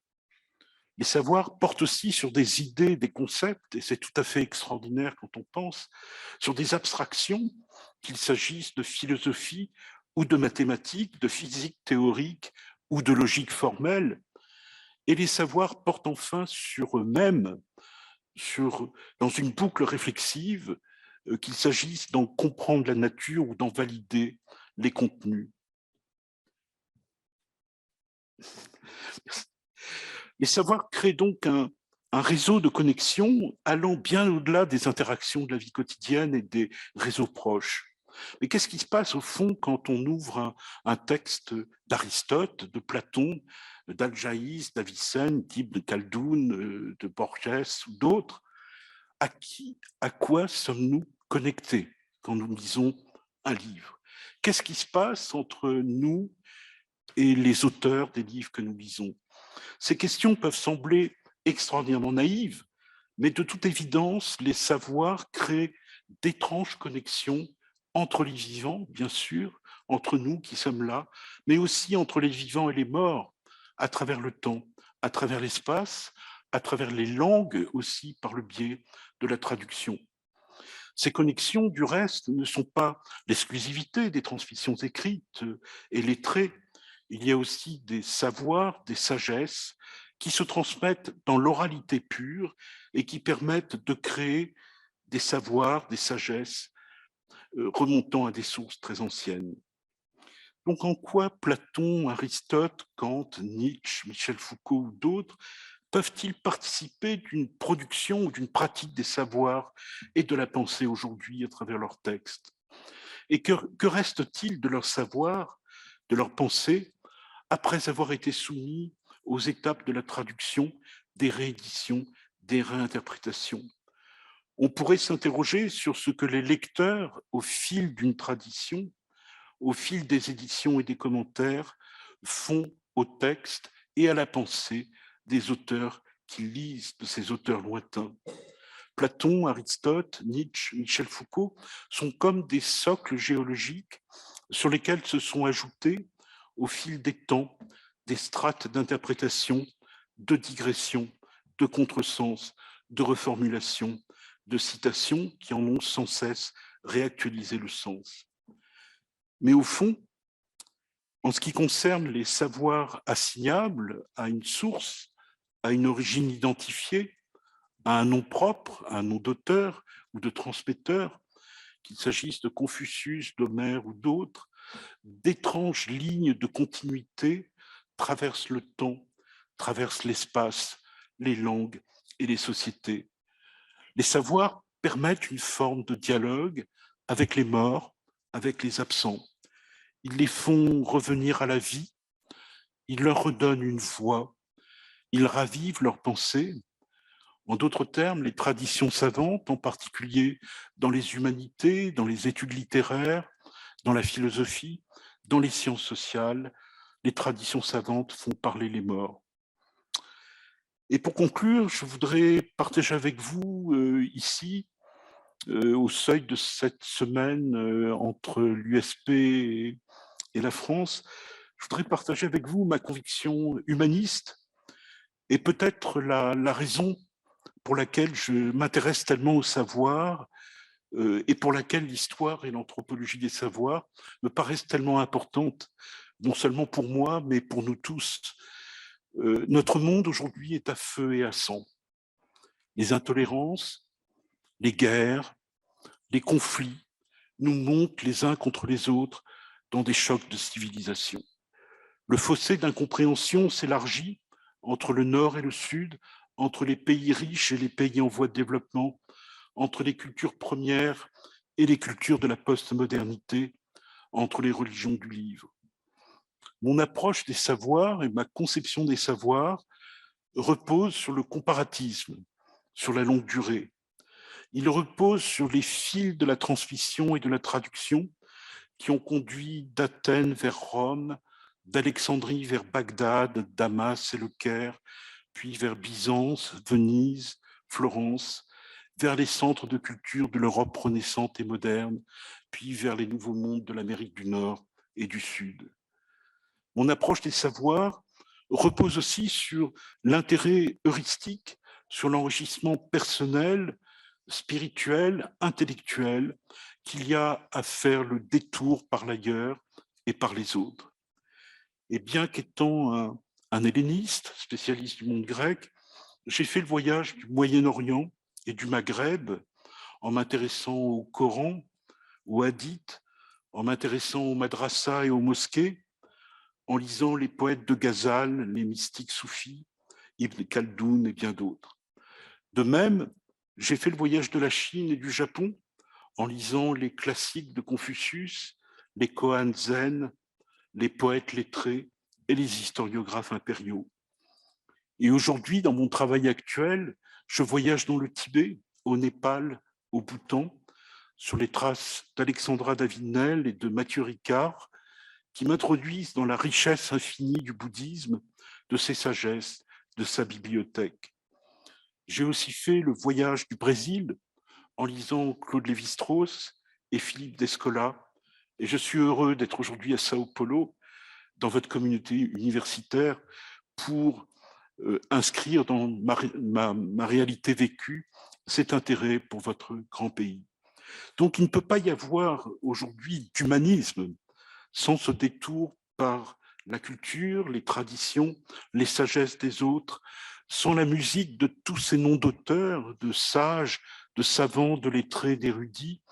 Les savoirs portent aussi sur des idées, des concepts, et c'est tout à fait extraordinaire quand on pense, sur des abstractions, qu'il s'agisse de philosophie ou de mathématiques, de physique théorique ou de logique formelle. Et les savoirs portent enfin sur eux-mêmes, dans une boucle réflexive, qu'il s'agisse d'en comprendre la nature ou d'en valider les contenus. Les savoirs créent donc un réseau de connexions allant bien au-delà des interactions de la vie quotidienne et des réseaux proches. Mais qu'est-ce qui se passe au fond quand on ouvre un texte d'Aristote, de Platon, d'Al-Jaïs, d'Avicenne, type de Khaldoun, de Borges ou d'autres? À qui, à quoi sommes-nous connectés quand nous lisons un livre? Qu'est-ce qui se passe entre nous et les auteurs des livres que nous lisons? Ces questions peuvent sembler extraordinairement naïves, mais de toute évidence, les savoirs créent d'étranges connexions entre les vivants, bien sûr, entre nous qui sommes là, mais aussi entre les vivants et les morts, à travers le temps, à travers l'espace, à travers les langues aussi par le biais de la traduction. Ces connexions, du reste, ne sont pas l'exclusivité des transmissions écrites et lettrées. Il y a aussi des savoirs, des sagesses qui se transmettent dans l'oralité pure et qui permettent de créer des savoirs, des sagesses remontant à des sources très anciennes. Donc en quoi Platon, Aristote, Kant, Nietzsche, Michel Foucault ou d'autres peuvent-ils participer d'une production ou d'une pratique des savoirs et de la pensée aujourd'hui à travers leurs textes? Et que reste-t-il de leur savoir, de leur pensée, après avoir été soumis aux étapes de la traduction, des rééditions, des réinterprétations? On pourrait s'interroger sur ce que les lecteurs, au fil d'une tradition, au fil des éditions et des commentaires, font au texte et à la pensée des auteurs qui lisent de ces auteurs lointains. Platon, Aristote, Nietzsche, Michel Foucault sont comme des socles géologiques sur lesquels se sont ajoutés, au fil des temps, des strates d'interprétation, de digression, de contresens, de reformulation, de citations qui en ont sans cesse réactualisé le sens. Mais au fond, en ce qui concerne les savoirs assignables à une source, à une origine identifiée, à un nom propre, à un nom d'auteur ou de transmetteur, qu'il s'agisse de Confucius, d'Homère ou d'autres, d'étranges lignes de continuité traversent le temps, traversent l'espace, les langues et les sociétés. Les savoirs permettent une forme de dialogue avec les morts, avec les absents. Ils les font revenir à la vie, ils leur redonnent une voix, ils ravivent leurs pensées. En d'autres termes, les traditions savantes, en particulier dans les humanités, dans les études littéraires, dans la philosophie, dans les sciences sociales, les traditions savantes font parler les morts. Et pour conclure, je voudrais partager avec vous ici, au seuil de cette semaine entre l'USP et la France, je voudrais partager avec vous ma conviction humaniste et peut-être la raison pour laquelle je m'intéresse tellement au savoir et pour laquelle l'histoire et l'anthropologie des savoirs me paraissent tellement importantes, non seulement pour moi, mais pour nous tous. Notre monde aujourd'hui est à feu et à sang. Les intolérances, les guerres, les conflits nous montent les uns contre les autres dans des chocs de civilisation. Le fossé d'incompréhension s'élargit entre le nord et le sud, entre les pays riches et les pays en voie de développement, entre les cultures premières et les cultures de la postmodernité, entre les religions du livre. Mon approche des savoirs et ma conception des savoirs repose sur le comparatisme, sur la longue durée. Il repose sur les fils de la transmission et de la traduction qui ont conduit d'Athènes vers Rome, d'Alexandrie vers Bagdad, Damas et le Caire, puis vers Byzance, Venise, Florence, vers les centres de culture de l'Europe renaissante et moderne, puis vers les nouveaux mondes de l'Amérique du Nord et du Sud. Mon approche des savoirs repose aussi sur l'intérêt heuristique, sur l'enrichissement personnel, spirituel, intellectuel, qu'il y a à faire le détour par l'ailleurs et par les autres. Et bien qu'étant un helléniste, spécialiste du monde grec, j'ai fait le voyage du Moyen-Orient et du Maghreb en m'intéressant au Coran, aux hadiths, en m'intéressant aux madrassas et aux mosquées, en lisant les poètes de Ghazal, les mystiques soufis, Ibn Khaldoun et bien d'autres. De même, j'ai fait le voyage de la Chine et du Japon en lisant les classiques de Confucius, les koans zen, les poètes lettrés et les historiographes impériaux. Et aujourd'hui, dans mon travail actuel, je voyage dans le Tibet, au Népal, au Bhoutan, sur les traces d'Alexandra Davinel et de Mathieu Ricard, qui m'introduisent dans la richesse infinie du bouddhisme, de ses sagesses, de sa bibliothèque. J'ai aussi fait le voyage du Brésil en lisant Claude Lévi-Strauss et Philippe Descola, et je suis heureux d'être aujourd'hui à Sao Paulo, dans votre communauté universitaire, pour inscrire dans ma réalité vécue cet intérêt pour votre grand pays. Donc il ne peut pas y avoir aujourd'hui d'humanisme sans ce détour par la culture, les traditions, les sagesses des autres, sans la musique de tous ces noms d'auteurs, de sages, de savants, de lettrés, d'érudits,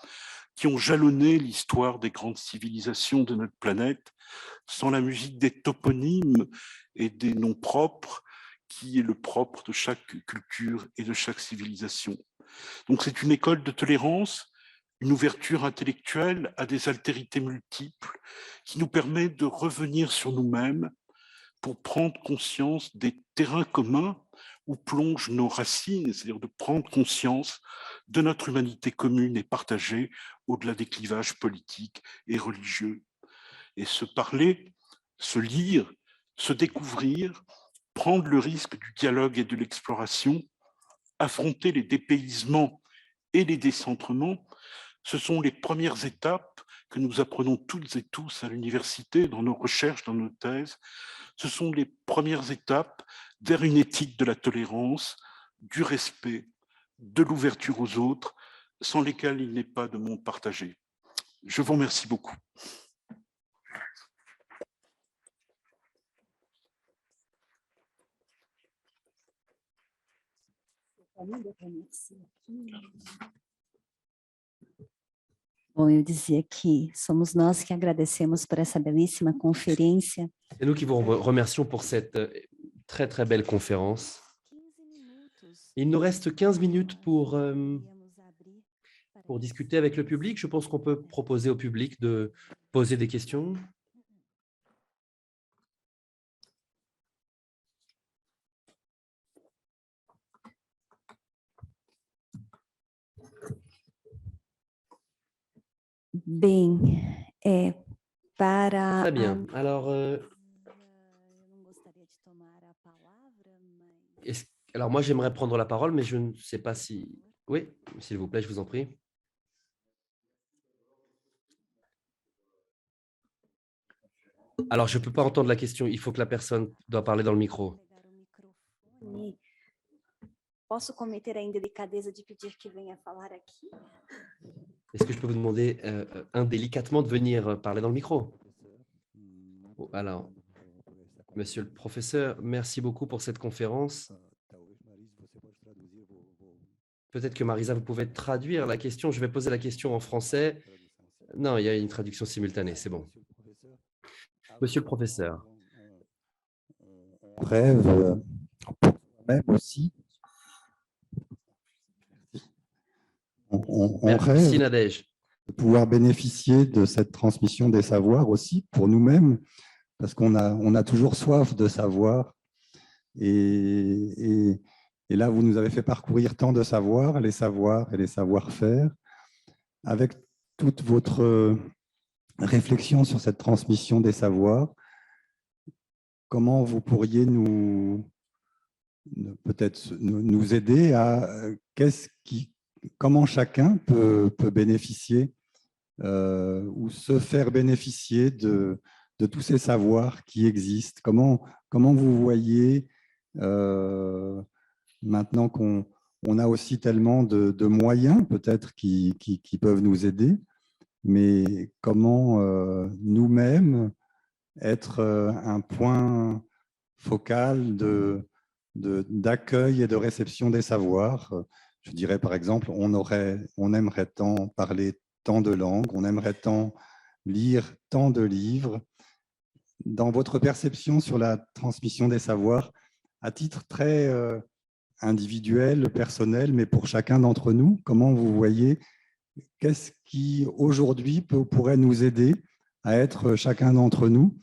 qui ont jalonné l'histoire des grandes civilisations de notre planète, sans la musique des toponymes et des noms propres, qui est le propre de chaque culture et de chaque civilisation. Donc c'est une école de tolérance, une ouverture intellectuelle à des altérités multiples qui nous permet de revenir sur nous-mêmes pour prendre conscience des terrains communs où plongent nos racines, c'est-à-dire de prendre conscience de notre humanité commune et partagée au-delà des clivages politiques et religieux. Et se parler, se lire, se découvrir, prendre le risque du dialogue et de l'exploration, affronter les dépaysements et les décentrements, ce sont les premières étapes que nous apprenons toutes et tous à l'université, dans nos recherches, dans nos thèses. Ce sont les premières étapes vers une éthique de la tolérance, du respect, de l'ouverture aux autres, sans lesquelles il n'est pas de monde partagé. Je vous remercie beaucoup. Bom, eu dizia que somos nós que agradecemos por essa belíssima conferência. C'est nous qui vous remercions pour cette très très belle conférence. Il nous reste 15 minutes pour discuter avec le public. Je pense qu'on peut proposer au public de poser des questions. Bem, para... Très bien. Alors, alors moi, j'aimerais prendre la parole, mais je ne sais pas si... Oui, s'il vous plaît, je vous en prie. Alors, je ne peux pas entendre la question. Il faut que la personne doit parler dans le micro. Posso cometer a indelicadeza de pedir que venha falar aqui? Est-ce que je peux vous demander indélicatement de venir parler dans le micro? Alors, monsieur le professeur, merci beaucoup pour cette conférence. Peut-être que Marisa, vous pouvez traduire la question. Je vais poser la question en français. Non, il y a une traduction simultanée, c'est bon. Monsieur le professeur. On rêve même aussi. On Merci, rêve Nadège. de pouvoir bénéficier de cette transmission des savoirs aussi pour nous-mêmes, parce qu'on a toujours soif de savoir. Et là, vous nous avez fait parcourir tant de savoirs et les savoir-faire. Avec toute votre réflexion sur cette transmission des savoirs, comment vous pourriez peut-être nous aider à comment chacun peut bénéficier ou se faire bénéficier de tous ces savoirs qui existent? Comment vous voyez, maintenant qu'on a aussi tellement de moyens peut-être qui peuvent nous aider, mais comment nous-mêmes être un point focal d'accueil et de réception des savoirs? Je dirais par exemple, on aimerait tant parler tant de langues, on aimerait tant lire tant de livres. Dans votre perception sur la transmission des savoirs, à titre très individuel, personnel, mais pour chacun d'entre nous, comment vous voyez, qu'est-ce qui aujourd'hui pourrait nous aider à être chacun d'entre nous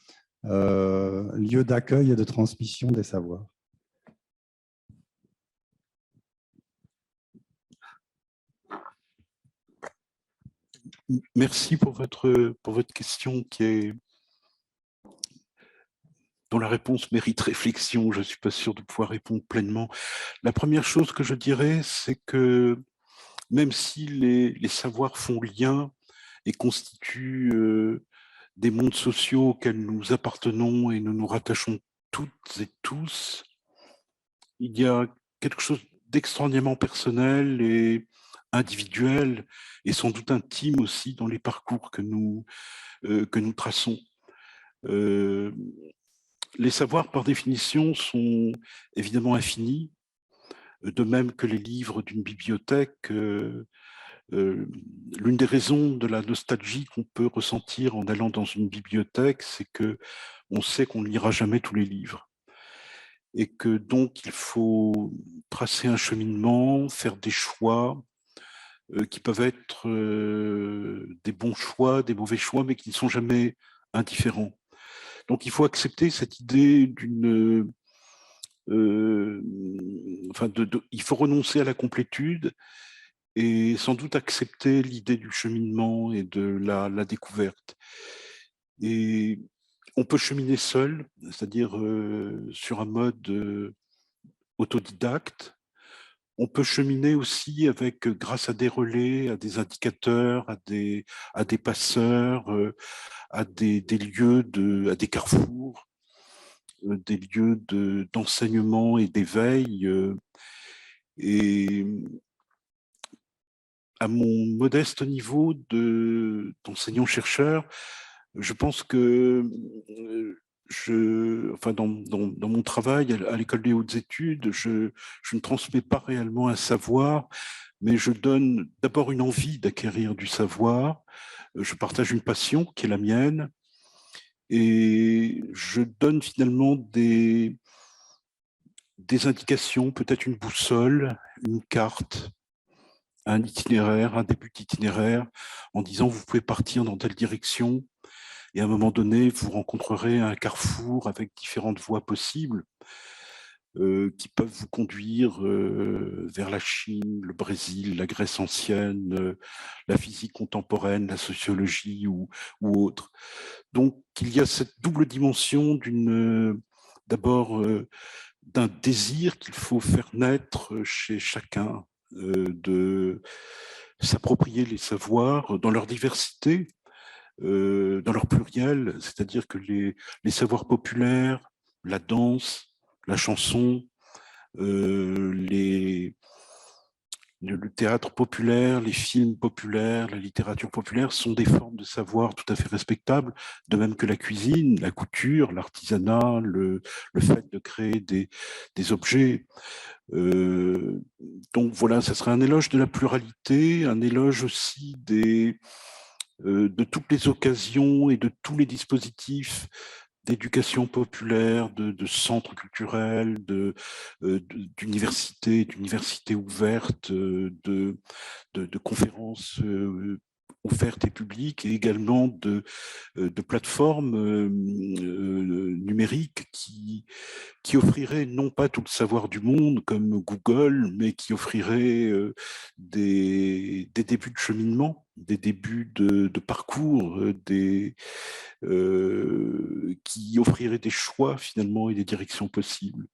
lieu d'accueil et de transmission des savoirs? Merci pour votre question dont la réponse mérite réflexion. Je ne suis pas sûr de pouvoir répondre pleinement. La première chose que je dirais, c'est que même si les savoirs font lien et constituent des mondes sociaux auxquels nous appartenons et nous nous rattachons toutes et tous, il y a quelque chose d'extraordinairement personnel et individuel et sans doute intime aussi dans les parcours que nous traçons. Les savoirs, par définition, sont évidemment infinis, de même que les livres d'une bibliothèque. L'une des raisons de la nostalgie qu'on peut ressentir en allant dans une bibliothèque, c'est qu'on sait qu'on ne lira jamais tous les livres. Et que donc il faut tracer un cheminement, faire des choix qui peuvent être des bons choix, des mauvais choix, mais qui ne sont jamais indifférents. Donc il faut accepter cette idée d'une il faut renoncer à la complétude et sans doute accepter l'idée du cheminement et de la découverte. Et on peut cheminer seul, c'est-à-dire sur un mode autodidacte. On peut cheminer aussi avec, grâce à des relais, à des indicateurs, à des passeurs, à des lieux, à des carrefours, des lieux d'enseignement et d'éveil. Et à mon modeste niveau d'enseignant-chercheur, je pense que dans mon travail à l'école des hautes études, je ne transmets pas réellement un savoir, mais je donne d'abord une envie d'acquérir du savoir. Je partage une passion qui est la mienne et je donne finalement des indications, peut-être une boussole, une carte, un itinéraire, un début d'itinéraire, en disant vous pouvez partir dans telle direction et à un moment donné, vous rencontrerez un carrefour avec différentes voies possibles qui peuvent vous conduire vers la Chine, le Brésil, la Grèce ancienne, la physique contemporaine, la sociologie ou autre. Donc, il y a cette double dimension d'abord d'un désir qu'il faut faire naître chez chacun de s'approprier les savoirs dans leur diversité, dans leur pluriel, c'est-à-dire que les savoirs populaires, la danse, la chanson, le théâtre populaire, les films populaires, la littérature populaire sont des formes de savoir tout à fait respectables, de même que la cuisine, la couture, l'artisanat, le fait de créer des objets. Donc voilà, ça serait un éloge de la pluralité, un éloge aussi de toutes les occasions et de tous les dispositifs d'éducation populaire, de centres culturels, d'universités ouvertes, de conférences ouvertes et publiques, et également de plateformes numériques qui offriraient non pas tout le savoir du monde comme Google, mais qui offriraient des débuts de cheminement, des débuts de parcours, qui offriraient des choix finalement et des directions possibles.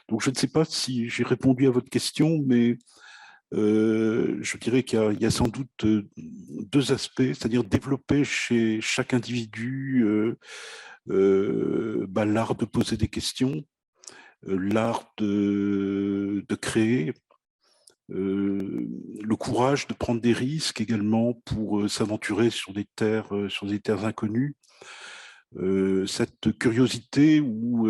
Donc je ne sais pas si j'ai répondu à votre question, mais je dirais qu'il y a sans doute deux aspects, c'est-à-dire développer chez chaque individu l'art de poser des questions, l'art de créer, le courage de prendre des risques également pour s'aventurer sur des terres inconnues, cette curiosité où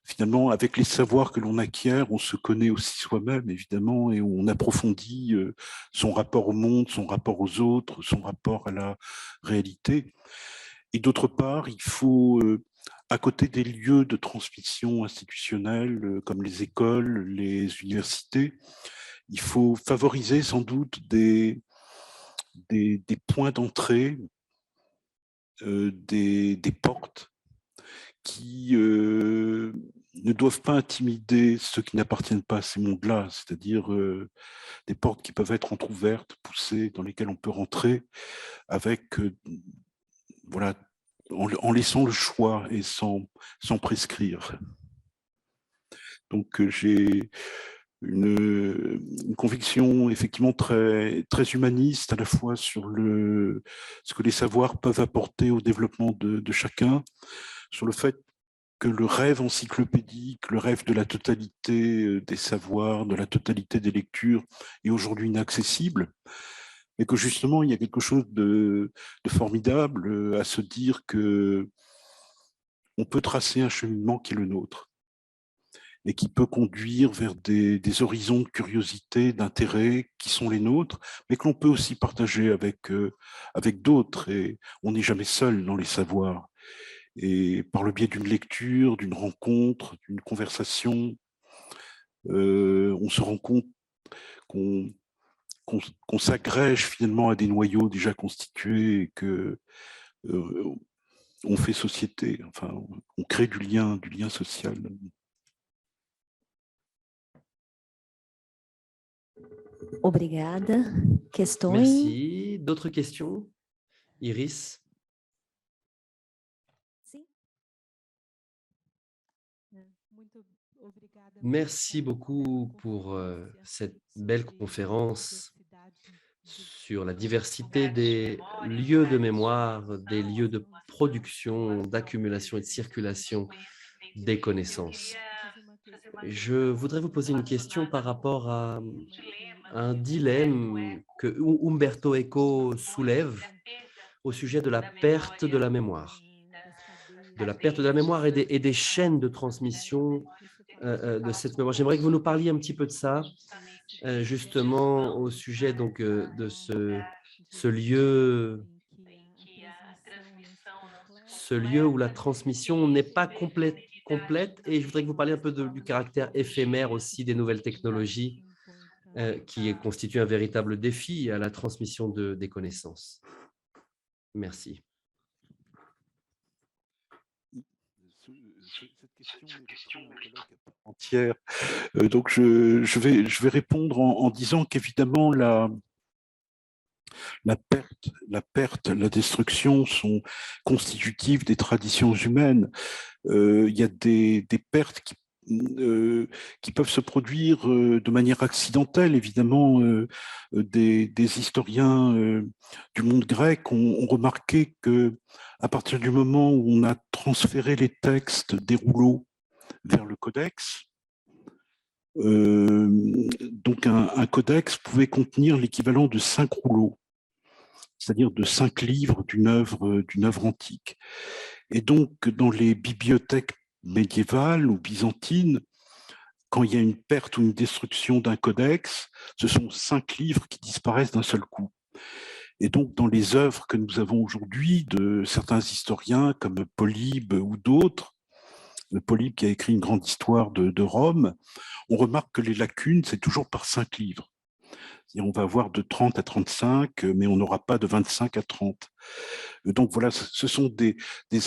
finalement, avec les savoirs que l'on acquiert, on se connaît aussi soi-même, évidemment, et on approfondit son rapport au monde, son rapport aux autres, son rapport à la réalité. Et d'autre part, il faut, à côté des lieux de transmission institutionnelle, comme les écoles, les universités, il faut favoriser sans doute des points d'entrée, des portes qui ne doivent pas intimider ceux qui n'appartiennent pas à ces mondes-là, c'est-à-dire des portes qui peuvent être entrouvertes, poussées, dans lesquelles on peut rentrer avec, voilà, en laissant le choix et sans prescrire. Donc j'ai une conviction effectivement très humaniste, à la fois sur ce que les savoirs peuvent apporter au développement de chacun, sur le fait que le rêve encyclopédique, le rêve de la totalité des savoirs, de la totalité des lectures est aujourd'hui inaccessible, et que justement il y a quelque chose de formidable à se dire que on peut tracer un cheminement qui est le nôtre et qui peut conduire vers des horizons de curiosité, d'intérêt qui sont les nôtres, mais que l'on peut aussi partager avec d'autres, et on n'est jamais seul dans les savoirs. Et par le biais d'une lecture, d'une rencontre, d'une conversation, on se rend compte qu'on s'agrège finalement à des noyaux déjà constitués et que on fait société, enfin, on crée du lien social. Obrigada. Questões? Merci. D'autres questions? Iris? Merci beaucoup pour cette belle conférence sur la diversité des lieux de mémoire, des lieux de production, d'accumulation et de circulation des connaissances. Je voudrais vous poser une question par rapport à un dilemme que Umberto Eco soulève au sujet de la perte de la mémoire. De la perte de la mémoire et des chaînes de transmission de cette mémoire. J'aimerais que vous nous parliez un petit peu de ça, justement au sujet donc, de ce lieu où la transmission n'est pas complète, et je voudrais que vous parliez un peu du caractère éphémère aussi des nouvelles technologies qui constituent un véritable défi à la transmission des connaissances. Merci. Cette question entière. Donc, je vais répondre en disant qu'évidemment, la perte, la destruction sont constitutives des traditions humaines. Il y a des pertes qui peuvent se produire de manière accidentelle. Évidemment, des historiens du monde grec ont remarqué que à partir du moment où on a transféré les textes des rouleaux vers le codex, donc un codex pouvait contenir l'équivalent de 5 rouleaux, c'est-à-dire de 5 livres d'une œuvre antique. Et donc, dans les bibliothèques médiévales ou byzantines, quand il y a une perte ou une destruction d'un codex, ce sont 5 livres qui disparaissent d'un seul coup. Et donc, dans les œuvres que nous avons aujourd'hui de certains historiens comme Polybe ou d'autres, Polybe qui a écrit une grande histoire de Rome, on remarque que les lacunes, c'est toujours par 5 livres. Et on va avoir de 30 à 35, mais on n'aura pas de 25 à 30. Donc voilà, ce sont des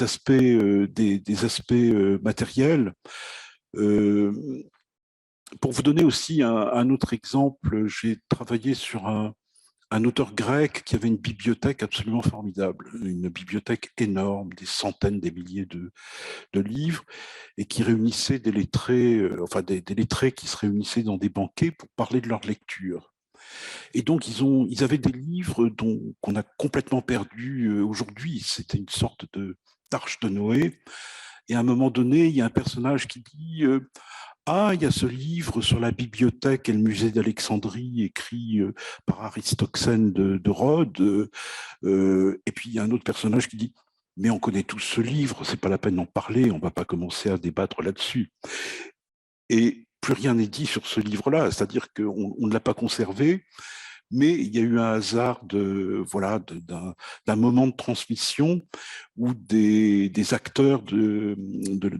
aspects, des aspects matériels. Pour vous donner aussi un autre exemple, j'ai travaillé sur un auteur grec qui avait une bibliothèque absolument formidable, une bibliothèque énorme, des centaines, des milliers de livres, et qui réunissait des lettrés, des lettrés qui se réunissaient dans des banquets pour parler de leur lecture. Et donc, ils avaient des livres qu'on a complètement perdus aujourd'hui. C'était une sorte d'arche de Noé. Et à un moment donné, il y a un personnage qui dit ah, il y a ce livre sur la bibliothèque et le musée d'Alexandrie écrit par Aristoxène de Rhodes. Et puis, il y a un autre personnage qui dit mais on connaît tous ce livre, c'est pas la peine d'en parler, on va pas commencer à débattre là-dessus. Et plus rien n'est dit sur ce livre-là, c'est-à-dire qu'on ne l'a pas conservé, mais il y a eu un hasard d'un moment de transmission où des acteurs de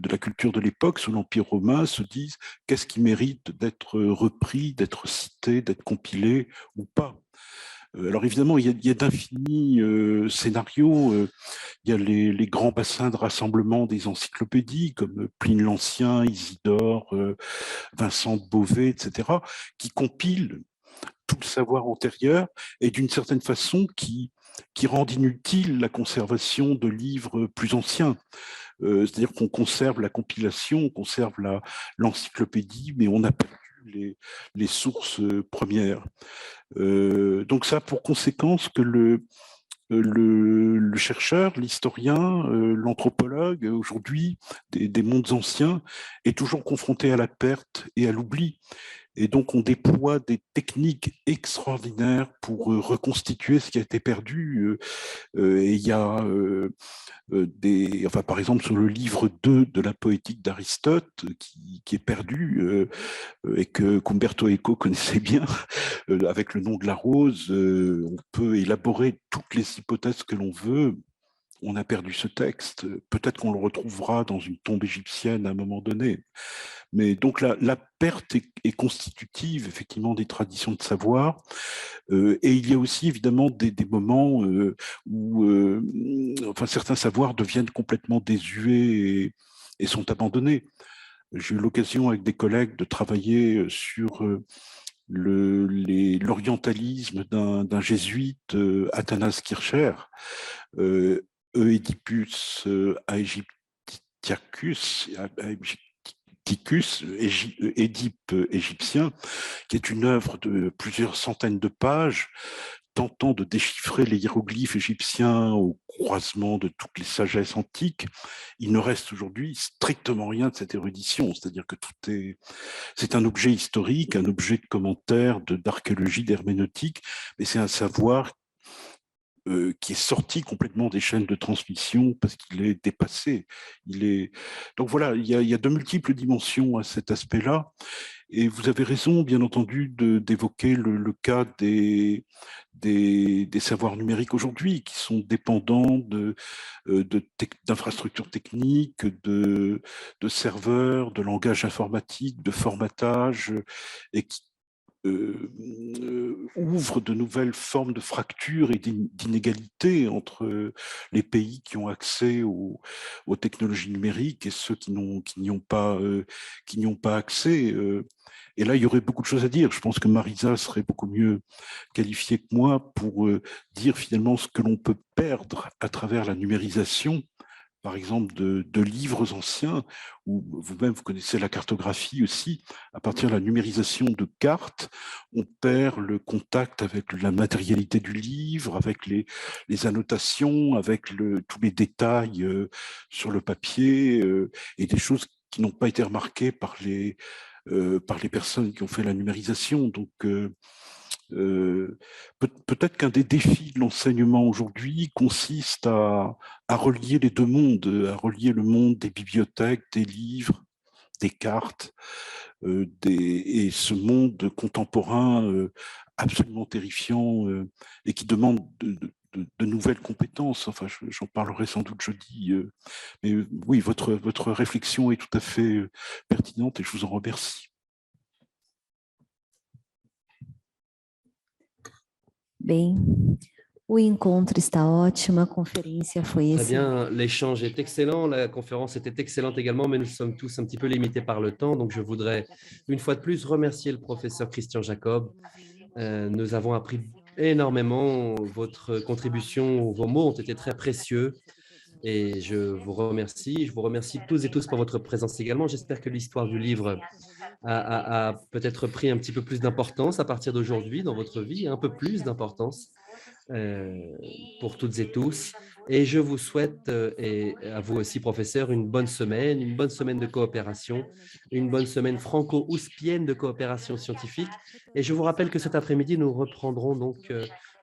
la culture de l'époque, sous l'Empire romain, se disent qu'est-ce qui mérite d'être repris, d'être cité, d'être compilé ou pas. Alors évidemment, il y a d'infinis scénarios. Il y a les grands bassins de rassemblement des encyclopédies, comme Pline l'Ancien, Isidore, Vincent de Beauvais, etc., qui compilent tout le savoir antérieur et d'une certaine façon qui rendent inutile la conservation de livres plus anciens. C'est-à-dire qu'on conserve la compilation, on conserve l'encyclopédie, mais on a perdu les sources premières. Donc ça a pour conséquence que le chercheur, l'historien, l'anthropologue, aujourd'hui, des mondes anciens, est toujours confronté à la perte et à l'oubli. Et donc, on déploie des techniques extraordinaires pour reconstituer ce qui a été perdu. Et il y a par exemple, sur le livre 2 de la poétique d'Aristote, qui est perdu, et que Umberto Eco connaissait bien, avec le nom de la rose, on peut élaborer toutes les hypothèses que l'on veut. On a perdu ce texte. Peut-être qu'on le retrouvera dans une tombe égyptienne à un moment donné. Mais donc la perte est constitutive effectivement des traditions de savoir, et il y a aussi évidemment des moments où certains savoirs deviennent complètement désuets et sont abandonnés. J'ai eu l'occasion avec des collègues de travailler sur l'orientalisme d'un jésuite, Athanas Kircher, Oedipus Aegyptiacus, Édipe égyptien, qui est une œuvre de plusieurs centaines de pages, tentant de déchiffrer les hiéroglyphes égyptiens au croisement de toutes les sagesses antiques. Il ne reste aujourd'hui strictement rien de cette érudition, c'est-à-dire que c'est un objet historique, un objet de commentaire, d'archéologie, d'herméneutique, mais c'est un savoir qui est sorti complètement des chaînes de transmission parce qu'il est dépassé. Donc voilà, il y a de multiples dimensions à cet aspect-là. Et vous avez raison, bien entendu, d'évoquer le cas des savoirs numériques aujourd'hui, qui sont dépendants d'infrastructures techniques, de serveurs, de langage informatique, de formatage, et qui ouvre de nouvelles formes de fractures et d'inégalités entre les pays qui ont accès aux technologies numériques et ceux qui n'y ont pas accès. Et là, il y aurait beaucoup de choses à dire. Je pense que Marisa serait beaucoup mieux qualifiée que moi pour dire finalement ce que l'on peut perdre à travers la numérisation, par exemple, de livres anciens, ou vous-même, vous connaissez la cartographie aussi. À partir de la numérisation de cartes, on perd le contact avec la matérialité du livre, avec les annotations, avec tous les détails sur le papier, et des choses qui n'ont pas été remarquées par les personnes qui ont fait la numérisation. Donc, peut-être qu'un des défis de l'enseignement aujourd'hui consiste à relier les deux mondes, à relier le monde des bibliothèques, des livres, des cartes, et ce monde contemporain absolument terrifiant et qui demande de nouvelles compétences. Enfin, j'en parlerai sans doute jeudi. Mais oui, votre réflexion est tout à fait pertinente et je vous en remercie. Bem, o encontro está ótimo, a conferência foi Très excelente. bien, l'échange est excellent, la conférence était excellente également, mais nous sommes tous un petit peu limités par le temps, donc je voudrais une fois de plus remercier le professeur Christian Jacob. Nous avons appris énormément, votre contribution, vos mots ont été très précieux et je vous remercie tous et tous pour votre présence également. J'espère que l'histoire du livre a peut-être pris un petit peu plus d'importance à partir d'aujourd'hui dans votre vie, un peu plus d'importance pour toutes et tous. Et je vous souhaite, et à vous aussi, professeur, une bonne semaine de coopération, une bonne semaine franco-ouspienne de coopération scientifique. Et je vous rappelle que cet après-midi, nous reprendrons donc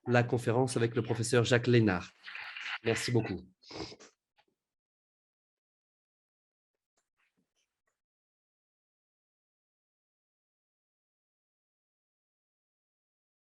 la conférence avec le professeur Jacques Lénard. Merci beaucoup.